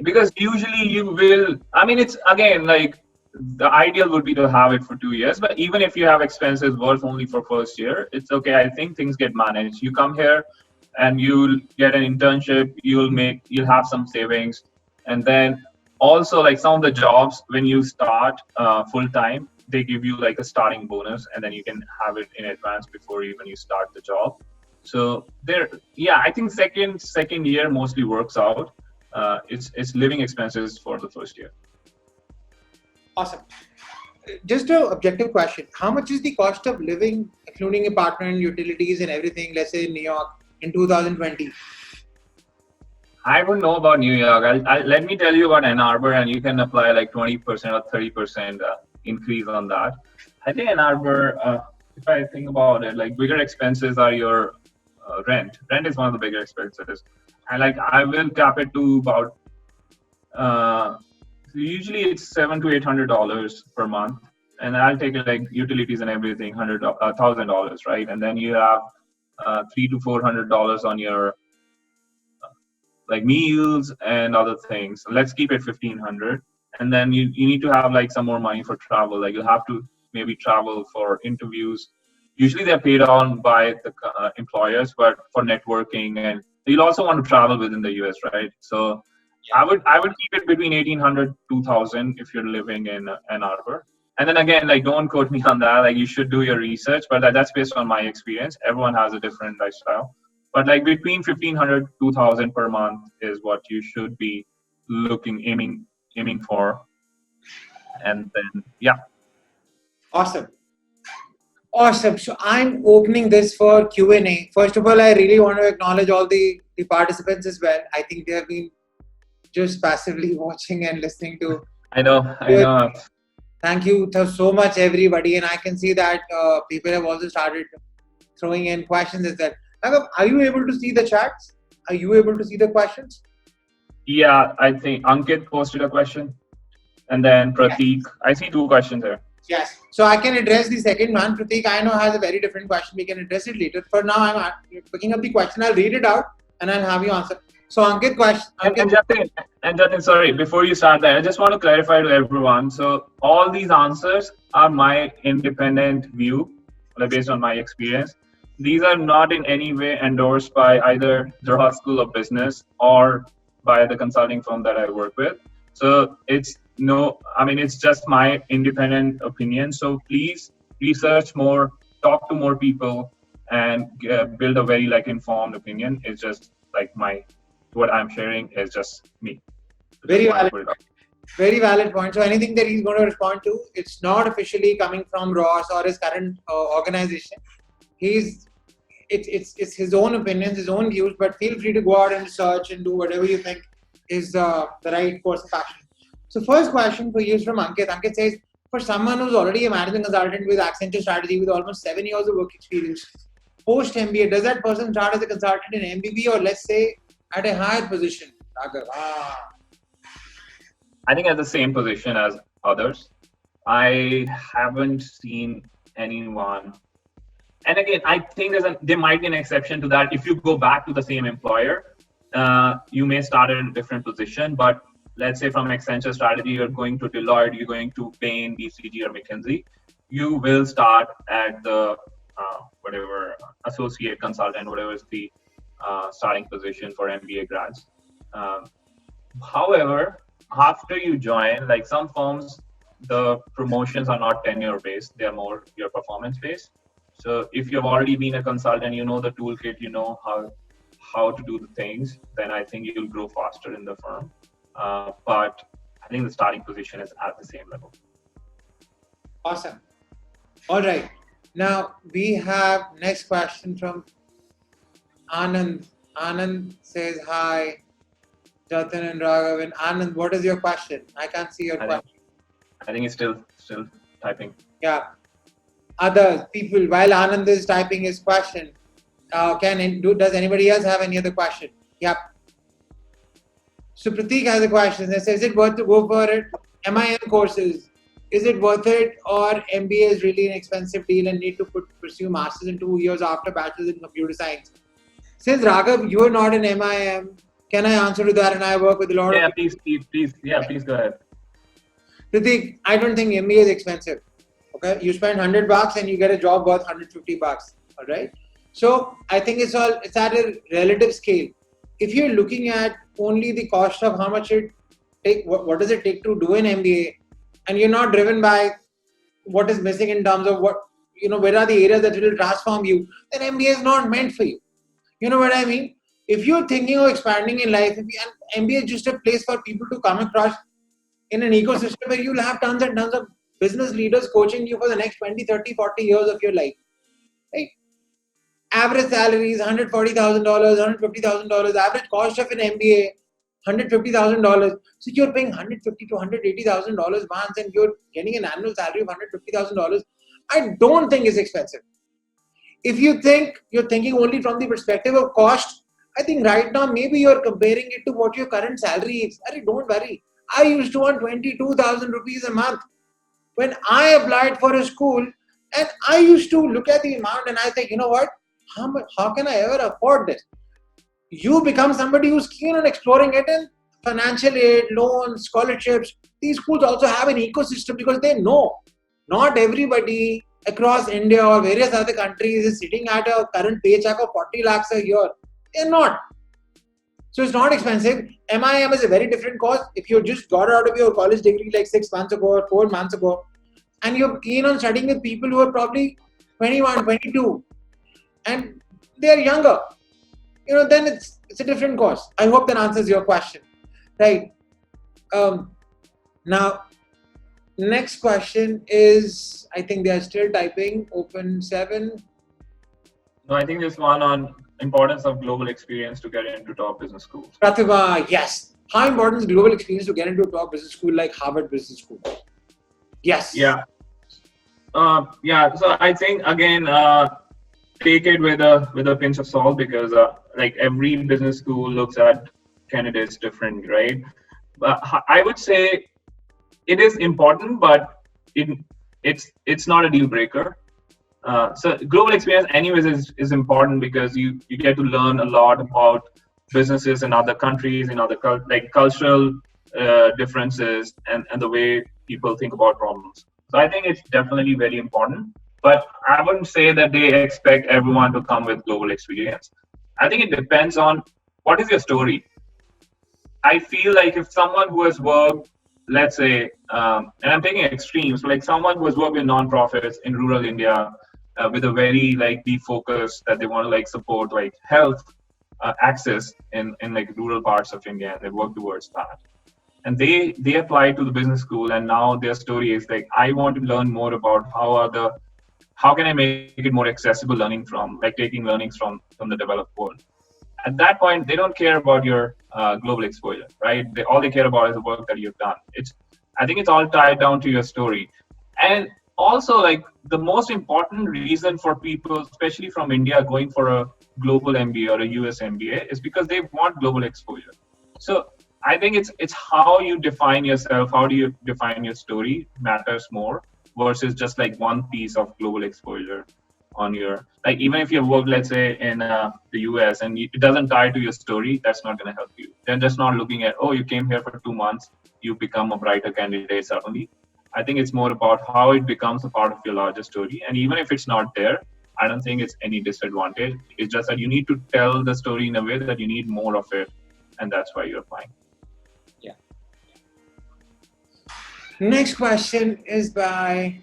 [SPEAKER 2] because usually you will, I mean, it's again like the ideal would be to have it for 2 years, but even if you have expenses worth only for first year, it's okay. I think things get managed. You come here and you'll get an internship, you'll have some savings, and then also like some of the jobs when you start full time, they give you like a starting bonus, and then you can have it in advance before even you start the job. So I think second year mostly works out. It's living expenses for the first year.
[SPEAKER 1] Awesome. Just an objective question. How much is the cost of living, including apartment, utilities and everything, let's say in New York in 2020?
[SPEAKER 2] I wouldn't know about New York. Let me tell you about Ann Arbor, and you can apply like 20% or 30% increase on that. I think Ann Arbor, if I think about it, like bigger expenses are your rent. Rent is one of the bigger expenses. And like I will cap it to about, usually it's $700 to $800 per month. And I'll take it like utilities and everything, $1,000, right? And then you have $300 to $400 on your like meals and other things. Let's keep it $1,500. And then you need to have like some more money for travel. Like you'll have to maybe travel for interviews. Usually they're paid on by the employers, but for networking, and you'll also want to travel within the US, right? So I would keep it between $1,800 to $2,000 if you're living in Ann Arbor. And then again, like don't quote me on that. Like you should do your research, but that's based on my experience. Everyone has a different lifestyle. But like between $1,500 to $2,000 per month is what you should be aiming for. And then
[SPEAKER 1] Awesome. So I'm opening this for Q&A. First of all, I really want to acknowledge all the participants as well. I think they have been just passively watching and listening to.
[SPEAKER 2] I know.
[SPEAKER 1] Thank you so much, everybody. And I can see that people have also started throwing in questions as well. Raghav, are you able to see the chats? Are you able to see the questions?
[SPEAKER 2] Yeah, I think Ankit posted a question. And then Prateek. Yes. I see 2 questions here.
[SPEAKER 1] Yes. So I can address the second one. Prateek, I know, has a very different question. We can address it later. For now, I'm picking up the question. I'll read it out and I'll have you answer. So Ankit question.
[SPEAKER 2] And Jatin, sorry, before you start that, I just want to clarify to everyone. So all these answers are my independent view, like based on my experience. these are not in any way endorsed by either the Ross School of Business or by the consulting firm that I work with. So it's it's just my independent opinion. So please research more, talk to more people, and build a very informed opinion. It's just what I'm sharing is just me.
[SPEAKER 1] Very valid. Very valid point. So anything that he's going to respond to, it's not officially coming from Ross or his current organization. It's his own opinions, his own views, but feel free to go out and search and do whatever you think is the right course of action. So first question for you is from Ankit. Ankit says, for someone who's already a management consultant with Accenture strategy with almost 7 years of work experience, post MBA, does that person start as a consultant in MBB or let's say at a higher position? Raghav.
[SPEAKER 2] I think at the same position as others. I haven't seen anyone. And again, I think there might be an exception to that. If you go back to the same employer, you may start at a different position. But let's say from Accenture strategy, you're going to Deloitte, you're going to Bain, BCG, or McKinsey. You will start at the whatever associate consultant, whatever is the starting position for MBA grads. However, after you join, like some firms, the promotions are not tenure based; they are more your performance based. So if you've already been a consultant, you know the toolkit, you know how to do the things, then I think you'll grow faster in the firm. But I think the starting position is at the same level.
[SPEAKER 1] Awesome. All right. Now we have next question from Anand. Anand says hi, Jatin and Raghav. And Anand, what is your question? I can't see your question.
[SPEAKER 2] I think it's still typing.
[SPEAKER 1] Yeah. Other people, while Anand is typing his question, does anybody else have any other question? Yep. So Prateek has a question that says, is it worth to go for it? MIM courses, is it worth it, or MBA is really an expensive deal and need to pursue masters in 2 years after bachelor's in computer science? Since Raghav, you are not an MIM, can I answer to that? And I work with a lot of
[SPEAKER 2] people. Please go ahead.
[SPEAKER 1] Prateek, I don't think MBA is expensive. Okay, you spend $100 and you get a job worth $150. All right. So I think it's at a relative scale. If you're looking at only the cost of how much what does it take to do an MBA, and you're not driven by what is missing in terms of where are the areas that will transform you, then MBA is not meant for you. You know what I mean? If you're thinking of expanding in life, MBA is just a place for people to come across in an ecosystem where you'll have tons and tons of business leaders coaching you for the next 20, 30, 40 years of your life. Right? Average salary is $140,000, $150,000. Average cost of an MBA, $150,000. So you're paying $150,000 to $180,000 once and you're getting an annual salary of $150,000. I don't think it's expensive. If you think you're thinking only from the perspective of cost, I think right now maybe you're comparing it to what your current salary is. Don't worry. I used to earn 22,000 rupees a month when I applied for a school, and I used to look at the amount and I think, you know what? How can I ever afford this? You become somebody who's keen on exploring it, and financial aid, loans, scholarships. These schools also have an ecosystem because they know not everybody across India or various other countries is sitting at a current paycheck of 40 lakhs a year. They're not. So it's not expensive. MIM is a very different cost. If you just got out of your college degree like 6 months ago or 4 months ago, and you're keen on studying with people who are probably 21, 22, and they're younger, then it's a different cost. I hope that answers your question. Right. Now, next question is, I think they are still typing, Open 7.
[SPEAKER 2] No, I think there's one on importance of global experience to get into top business schools.
[SPEAKER 1] Pratibha, yes. How important is global experience to get into a top business school like Harvard Business School? Yes.
[SPEAKER 2] Yeah. So I think again, take it with a pinch of salt because every business school looks at candidates different, right? But I would say it is important, but it's not a deal breaker. So global experience anyways is important because you get to learn a lot about businesses in other countries, in other cultural differences and the way people think about problems. So I think it's definitely very important. But I wouldn't say that they expect everyone to come with global experience. I think it depends on what is your story. I feel like if someone who has worked, let's say, and I'm taking extremes, like someone who has worked with nonprofits in rural India with a very like deep focus that they want to like support like health access in like rural parts of India, and they work towards that. And they apply to the business school, and now their story is like, I want to learn more about how can I make it more accessible learning from like taking learnings from the developed world. At that point, they don't care about your global exposure, right? All they care about is the work that you've done. I think it's all tied down to your story. And also, like, the most important reason for people, especially from India, going for a global MBA or a US MBA is because they want global exposure. So I think it's how you define yourself, how do you define your story matters more versus just like one piece of global exposure on your, like, even if you work, let's say, in the US and it doesn't tie to your story, that's not going to help you. They're just not looking at, oh, you came here for 2 months, you become a brighter candidate suddenly. I think it's more about how it becomes a part of your larger story. And even if it's not there, I don't think it's any disadvantage. It's just that you need to tell the story in a way that you need more of it. And that's why you're applying.
[SPEAKER 1] Yeah. Next question is by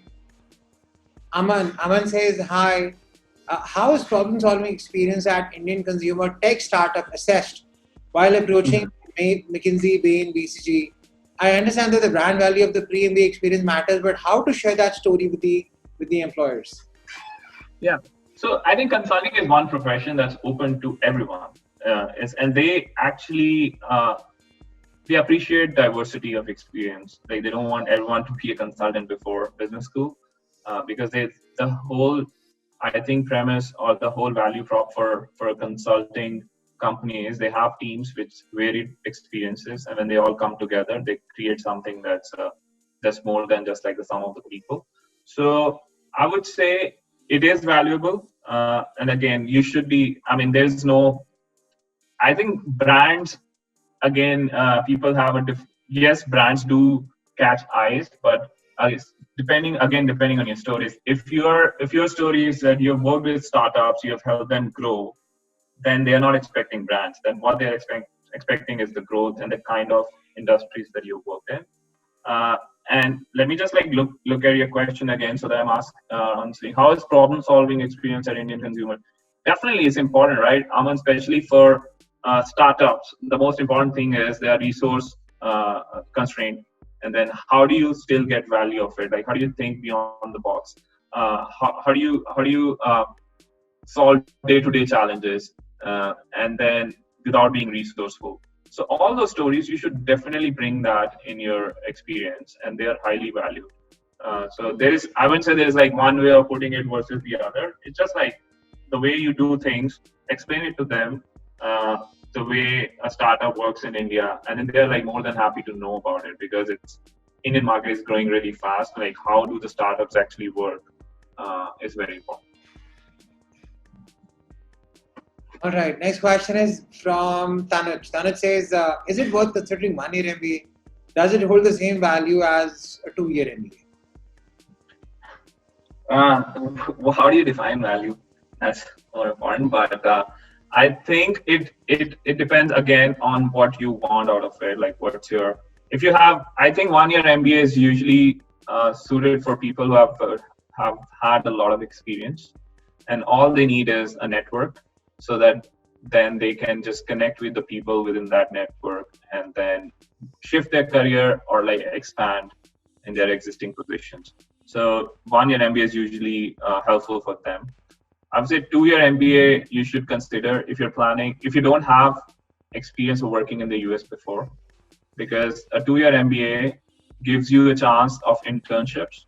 [SPEAKER 1] Aman. Aman says, hi, how is problem-solving experience at Indian consumer tech startup assessed while approaching McKinsey, Bain, BCG? I understand that the brand value of the pre-MBA experience matters, but how to share that story with the employers?
[SPEAKER 2] Yeah. So I think consulting is one profession that's open to everyone. And they actually they appreciate diversity of experience. Like, they don't want everyone to be a consultant before business school, because the whole, I think, premise or the whole value prop for a consulting company is they have teams with varied experiences, and when they all come together, they create something that's more than just like the sum of the people. So I would say it is valuable, and again, you should be. I mean, there's no. I think brands, again, people have yes, brands do catch eyes, but depending on your stories. If your story is that you've worked with startups, you have helped them grow, then they are not expecting brands. Then what they're expecting is the growth and the kind of industries that you worked in. And let me just like look at your question again, so that I'm answering. How is problem solving experience at Indian consumer? Definitely, it's important, right? Especially for startups, the most important thing is they are resource constrained. And then how do you still get value of it? Like, how do you think beyond the box? How do you solve day-to-day challenges, and then without being resourceful? So all those stories, you should definitely bring that in your experience, and they are highly valued. So I wouldn't say there's like one way of putting it versus the other. It's just like the way you do things, explain it to them, the way a startup works in India, and then they're like more than happy to know about it, because Indian market is growing really fast. Like, how do the startups actually work is very important.
[SPEAKER 1] All right. Next question is from Tanuj. Tanuj says, is it worth considering 1-year MBA? Does it hold the same value as a 2-year MBA?
[SPEAKER 2] How do you define value? That's more important. But I think it depends again on what you want out of it. Like, I think 1-year MBA is usually suited for people who have had a lot of experience, and all they need is a network, so that then they can just connect with the people within that network and then shift their career or like expand in their existing positions. So 1-year MBA is usually helpful for them. I would say 2-year MBA you should consider if you don't have experience of working in the US before, because a 2-year MBA gives you a chance of internships.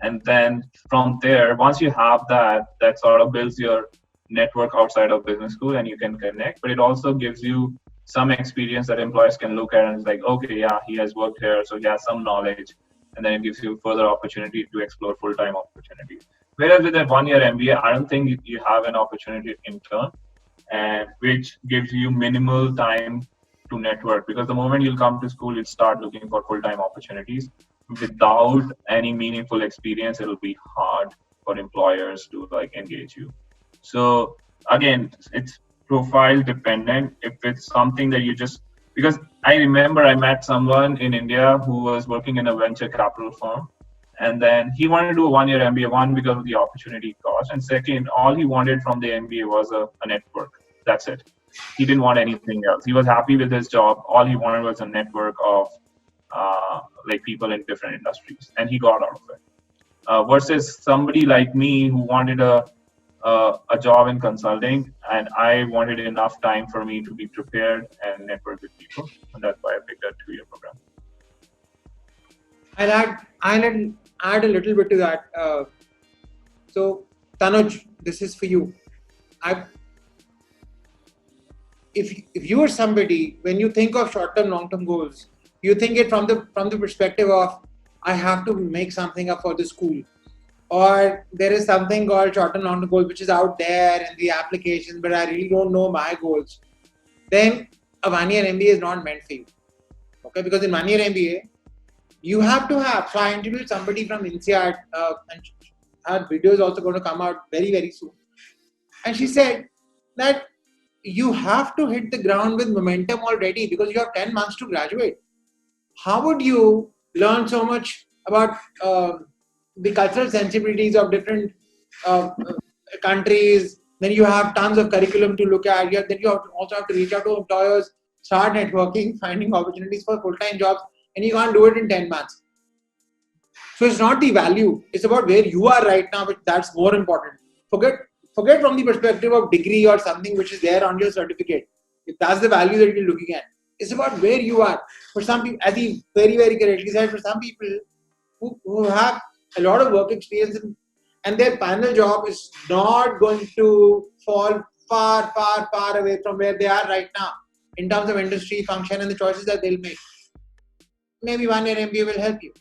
[SPEAKER 2] And then from there, once you have that sort of builds your network outside of business school and you can connect. But it also gives you some experience that employers can look at and it's like, okay, yeah, he has worked here, so he has some knowledge. And then it gives you further opportunity to explore full-time opportunities. Whereas with that 1-year MBA, I don't think you have an opportunity to intern, and which gives you minimal time to network, because the moment you'll come to school, you'll start looking for full-time opportunities. Without any meaningful experience, it'll be hard for employers to like engage you. So again, it's profile dependent. If it's something that you just, because I remember I met someone in India who was working in a venture capital firm, and then he wanted to do a 1-year MBA, one because of the opportunity cost, and second, all he wanted from the MBA was a network. That's it. He didn't want anything else. He was happy with his job. All he wanted was a network of like people in different industries, and he got out of it. Versus somebody like me who wanted a job in consulting, and I wanted enough time for me to be prepared and network with people, and that's why I picked a 2-year program.
[SPEAKER 1] I'll add a little bit to that. So Tanuj, this is for you. If you are somebody, when you think of short-term, long-term goals, you think it from the perspective of I have to make something up for the school, or there is something called short-term, long-term goals which is out there in the application, but I really don't know my goals. Then a 1-year MBA is not meant for you. Okay, because in 1-year MBA, you have to have. So I interviewed somebody from INSEAD, and her video is also going to come out very, very soon. And she said that you have to hit the ground with momentum already because you have 10 months to graduate. How would you learn so much about the cultural sensibilities of different countries? Then you have tons of curriculum to look at. Then you also have to reach out to employers, start networking, finding opportunities for full-time jobs, and you can't do it in 10 months. So it's not the value, it's about where you are right now, but that's more important. Forget from the perspective of degree or something which is there on your certificate. If that's the value that you're looking at, it's about where you are. For some people, as he very, very correctly said, for some people who have a lot of work experience and their final job is not going to fall far, far, far away from where they are right now in terms of industry, function, and the choices that they'll make. Maybe 1-year MBA will help you.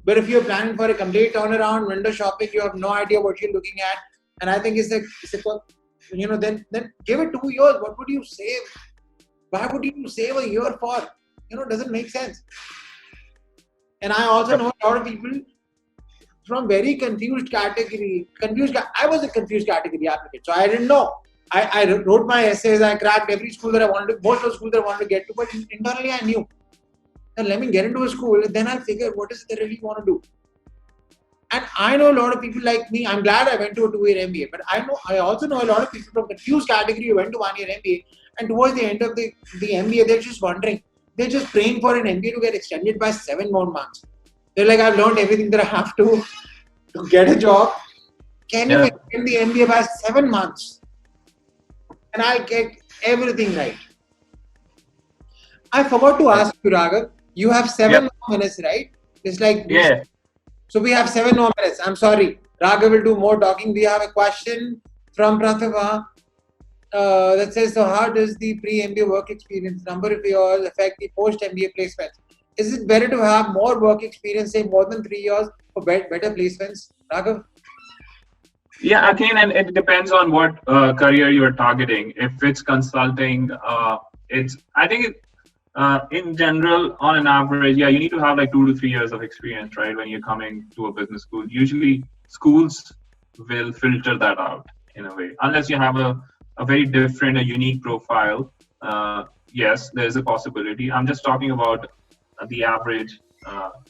[SPEAKER 1] But if you're planning for a complete turnaround, window shopping, you have no idea what you're looking at, and I think then give it 2 years. What would you save? Why would you save a year for? It doesn't make sense. And I also know a lot of people from very confused category. I was a confused category applicant, so I didn't know. I wrote my essays. I cracked every school that I wanted to, most of the schools that I wanted to get to, but internally I knew. And let me get into a school, and then I'll figure what is it that I really want to do. And I know a lot of people like me. I'm glad I went to a 2-year MBA, but I also know a lot of people from confused category who went to 1-year MBA, and towards the end of the MBA, they're just wondering. They're just praying for an MBA to get extended by 7 more months. They're like, I've learned everything that I have to get a job. Can you extend the MBA by 7 months? And I'll get everything right. I forgot to ask you, Raghav. You have 7 more minutes, right? It's like So we have 7 more minutes. I'm sorry. Raghav will do more talking. We have a question from Pratibha that says, so how does the pre-MBA work experience, number of years, affect the post-MBA placements? Is it better to have more work experience, say more than 3 years, for better placements? Raghav?
[SPEAKER 2] Yeah, again, and it depends on what career you're targeting. If it's consulting, I think in general, on an average, you need to have like 2 to 3 years of experience, right? When you're coming to a business school, usually schools will filter that out in a way, unless you have a very different, a unique profile. Yes, there's a possibility. I'm just talking about the average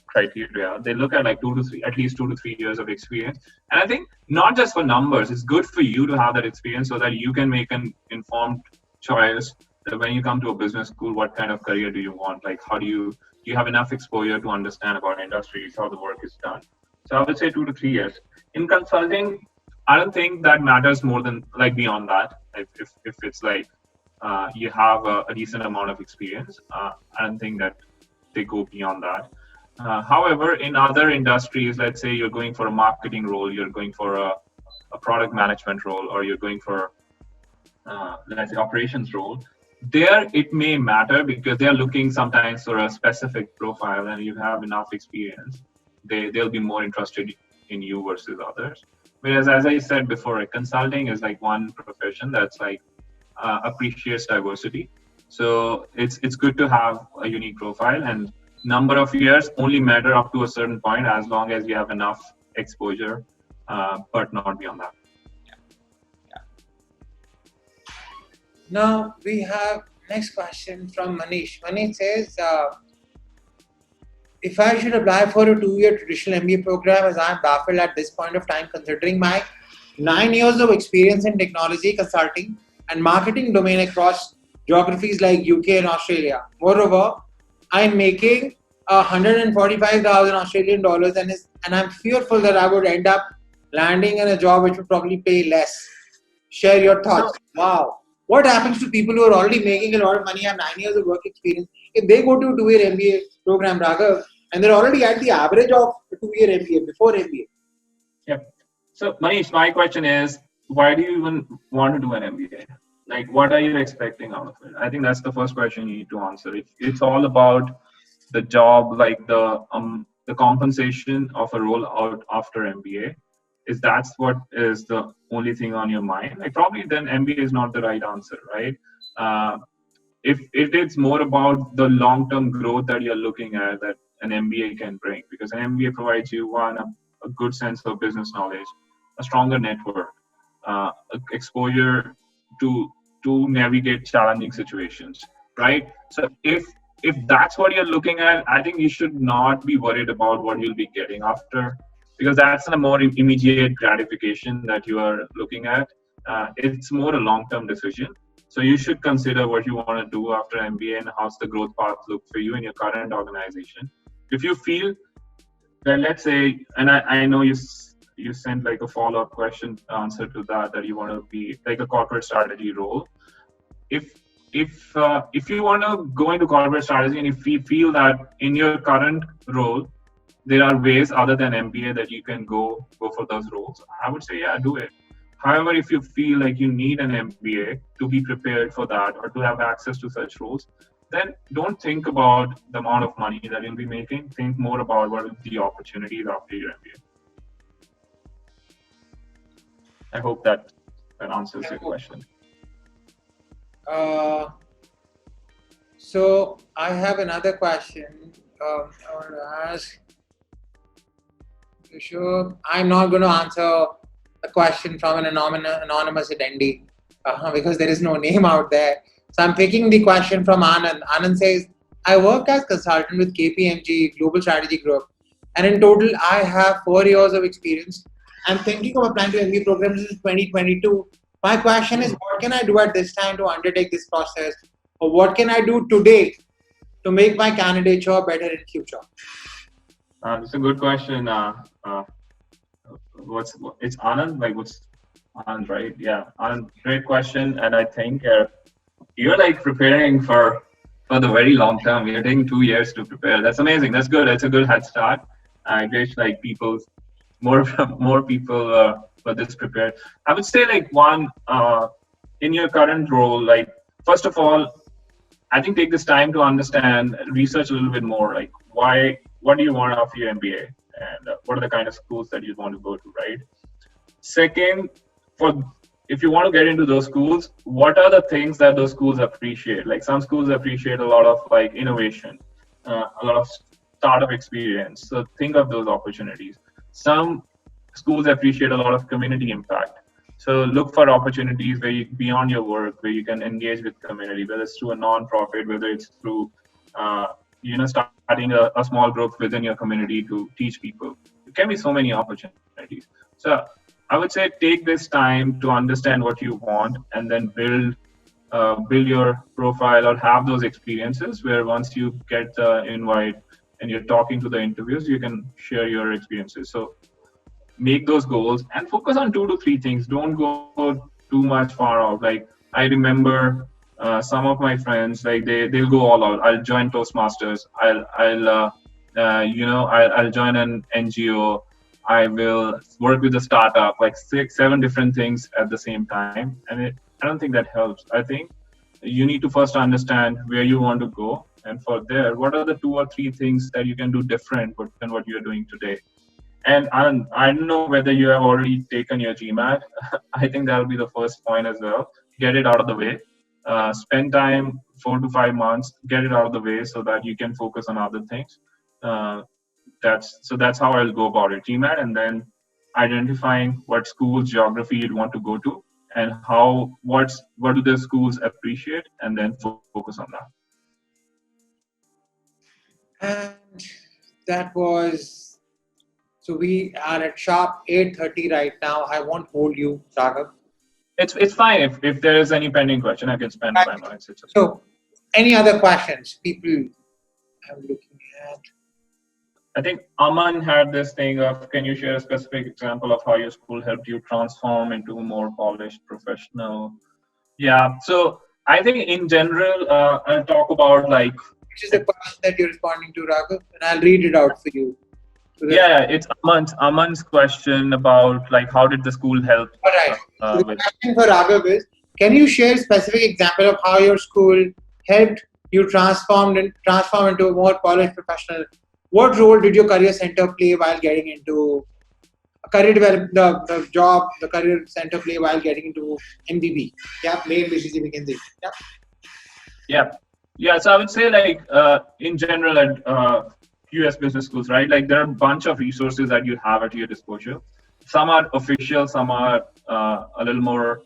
[SPEAKER 2] criteria. They look at like at least 2 to 3 years of experience. And I think not just for numbers, it's good for you to have that experience so that you can make an informed choice. When you come to a business school, what kind of career do you want? Like, do you have enough exposure to understand about industries, how the work is done? So I would say 2 to 3 years. In consulting, I don't think that matters more than like beyond that. If it's like you have a decent amount of experience, I don't think that they go beyond that. However, in other industries, let's say you're going for a marketing role, you're going for a product management role, or you're going for let's say operations role. There it may matter because they are looking sometimes for a specific profile, and you have enough experience. They'll be more interested in you versus others. Whereas, as I said before, consulting is like one profession that's like appreciates diversity. So it's good to have a unique profile, and number of years only matter up to a certain point as long as you have enough exposure but not beyond that.
[SPEAKER 1] Now we have next question from Manish. Manish says, if I should apply for a 2-year traditional MBA program, as I am baffled at this point of time, considering my 9 years of experience in technology consulting and marketing domain across geographies like UK and Australia. Moreover, I'm making 145,000 Australian dollars, and I'm fearful that I would end up landing in a job which would probably pay less. Share your thoughts. Wow. What happens to people who are already making a lot of money, have 9 years of work experience? If they go to a 2-year MBA program, Raghav, and they're already at the average of a 2-year MBA before MBA.
[SPEAKER 2] Yep. So Manish, my question is, why do you even want to do an MBA? Like, what are you expecting out of it? I think that's the first question you need to answer. If it's all about the job, like the compensation of a role out after MBA, is that's what is the only thing on your mind? Like, probably then MBA is not the right answer, right? If it's more about the long-term growth that you're looking at, that an MBA can bring, because an MBA provides you a good sense of business knowledge, a stronger network, exposure to navigate challenging situations, right? So if that's what you're looking at, I think you should not be worried about what you'll be getting after, because that's a more immediate gratification that you are looking at. It's more a long-term decision. So you should consider what you want to do after MBA and how's the growth path look for you in your current organization. If you feel that, let's say, and I know you sent like a follow-up question answer to that you want to be like a corporate strategy role. If you want to go into corporate strategy and if you feel that in your current role there are ways other than MBA that you can go for those roles, I would say, yeah, do it. However, if you feel like you need an MBA to be prepared for that or to have access to such roles, then don't think about the amount of money that you'll be making. Think more about what are the opportunities after your MBA. I hope that answers your question.
[SPEAKER 1] So I have another question I want to ask. Sure, I'm not going to answer a question from an anonymous attendee because there is no name out there. So I'm picking the question from Anand. Anand says, I work as consultant with KPMG Global Strategy Group, and in total, I have 4 years of experience. I'm thinking of applying to MBA programs in 2022. My question is, what can I do at this time to undertake this process? Or what can I do today to make my candidature better in future?
[SPEAKER 2] It's a good question. It's Anand? Like, what's Anand, right? Yeah, Anand, great question. And I think you're like preparing for the very long term. You're taking 2 years to prepare. That's amazing. That's good. That's a good head start. I wish like more people were this prepared. I would say like one, in your current role, like first of all, I think take this time to understand, research a little bit more, like what do you want after your MBA, and what are the kind of schools that you want to go to, right? Second, if you want to get into those schools, what are the things that those schools appreciate? Like some schools appreciate a lot of like innovation, a lot of startup experience. So think of those opportunities. Some schools appreciate a lot of community impact. So look for opportunities where beyond your work, where you can engage with community, whether it's through a non-profit, whether it's through, starting a small group within your community to teach people. There can be so many opportunities. So I would say take this time to understand what you want and then build your profile or have those experiences where once you get the invite and you're talking to the interviews, you can share your experiences. So make those goals and focus on 2 to 3 things. Don't go too much far out. Like I remember some of my friends, like they'll go all out. I'll join Toastmasters. I'll join an NGO. I will work with a startup, like 6, 7 different things at the same time. And I don't think that helps. I think you need to first understand where you want to go. And for there, what are the 2 or 3 things that you can do different than what you're doing today? And I don't know whether you have already taken your GMAT. I think that'll be the first point as well. Get it out of the way. Spend time, 4 to 5 months, get it out of the way so that you can focus on other things. That's how I'll go about it. GMAT, and then identifying what school's geography you'd want to go to, and what do the schools appreciate, and then focus on that.
[SPEAKER 1] And that was, so we are at sharp 8:30 right now. I won't hold you, Raghav.
[SPEAKER 2] It's fine if there is any pending question, I can spend 5 minutes. It's okay.
[SPEAKER 1] So, any other questions? People I'm looking at.
[SPEAKER 2] I think Aman had this thing of, can you share a specific example of how your school helped you transform into a more polished professional? Yeah. So I think in general, I'll talk about like.
[SPEAKER 1] Which is the question that you're responding to, Raghav? And I'll read it out for you. So
[SPEAKER 2] Yeah, it's Aman's question about like how did the school help?
[SPEAKER 1] All right. So the
[SPEAKER 2] With.
[SPEAKER 1] question for Raghav is, can you share a specific example of how your school helped you transform into a more polished professional? What role did your career center play while getting into career development, the job, the career center play while getting into MBB? Yeah, main BCG McKinsey. Yeah.
[SPEAKER 2] Yeah. So I would say like in general at US business schools, right? Like there are a bunch of resources that you have at your disposal. Some are official, some are a little more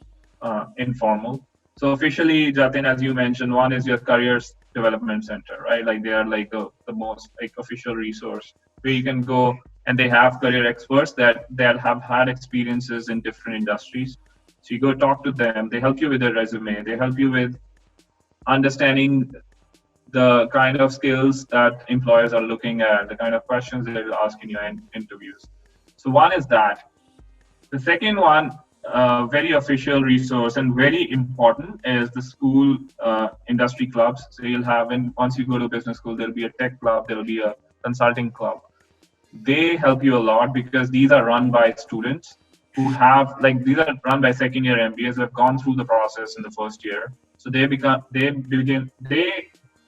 [SPEAKER 2] informal. So officially, Jatin, as you mentioned, one is your careers development center, right? Like they are like the most like official resource where you can go, and they have career experts that have had experiences in different industries. So you go talk to them. They help you with a resume. They help you with understanding the kind of skills that employers are looking at, the kind of questions they will ask in your interviews. So one is that. The second one, very official resource and very important, is the school industry clubs. So you'll have, once you go to business school, there'll be a tech club, there'll be a consulting club. They help you a lot because these are run by students who have, like, these are run by second year MBAs who have gone through the process in the first year. So they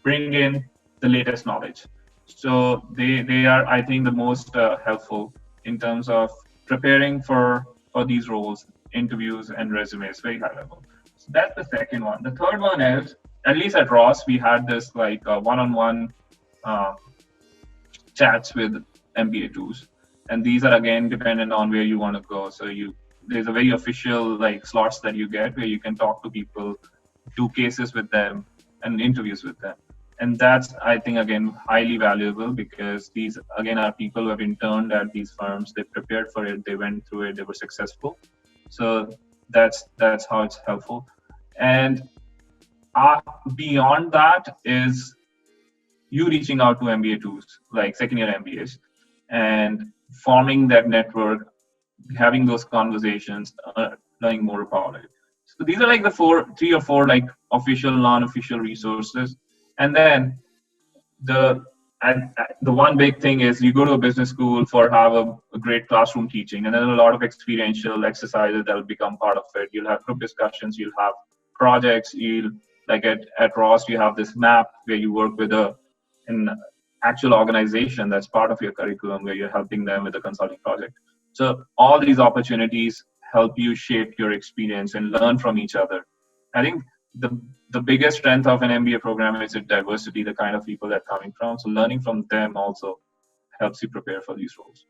[SPEAKER 2] bring in the latest knowledge. So they are, I think, the most helpful in terms of preparing for these roles, interviews and resumes, very high level. So that's the second one. The third one is, at least at Ross, we had this like one-on-one chats with MBA2s, and these are again dependent on where you want to go. So there's a very official like slots that you get where you can talk to people, do cases with them, and interviews with them. And that's, I think, again, highly valuable because these, again, are people who have interned at these firms. They prepared for it. They went through it. They were successful. So that's how it's helpful. And beyond that is you reaching out to MBA2s, like second-year MBAs, and forming that network, having those conversations, learning more about it. So these are like the three or four like official, non-official resources. And then the one big thing is you go to a business school for have a great classroom teaching, and then a lot of experiential exercises that will become part of it. You'll have group discussions, you'll have projects, you'll like at Ross you have this map where you work with an actual organization that's part of your curriculum where you're helping them with a consulting project. So all these opportunities help you shape your experience and learn from each other. I think the biggest strength of an MBA program is its diversity, the kind of people they're coming from. So learning from them also helps you prepare for these roles.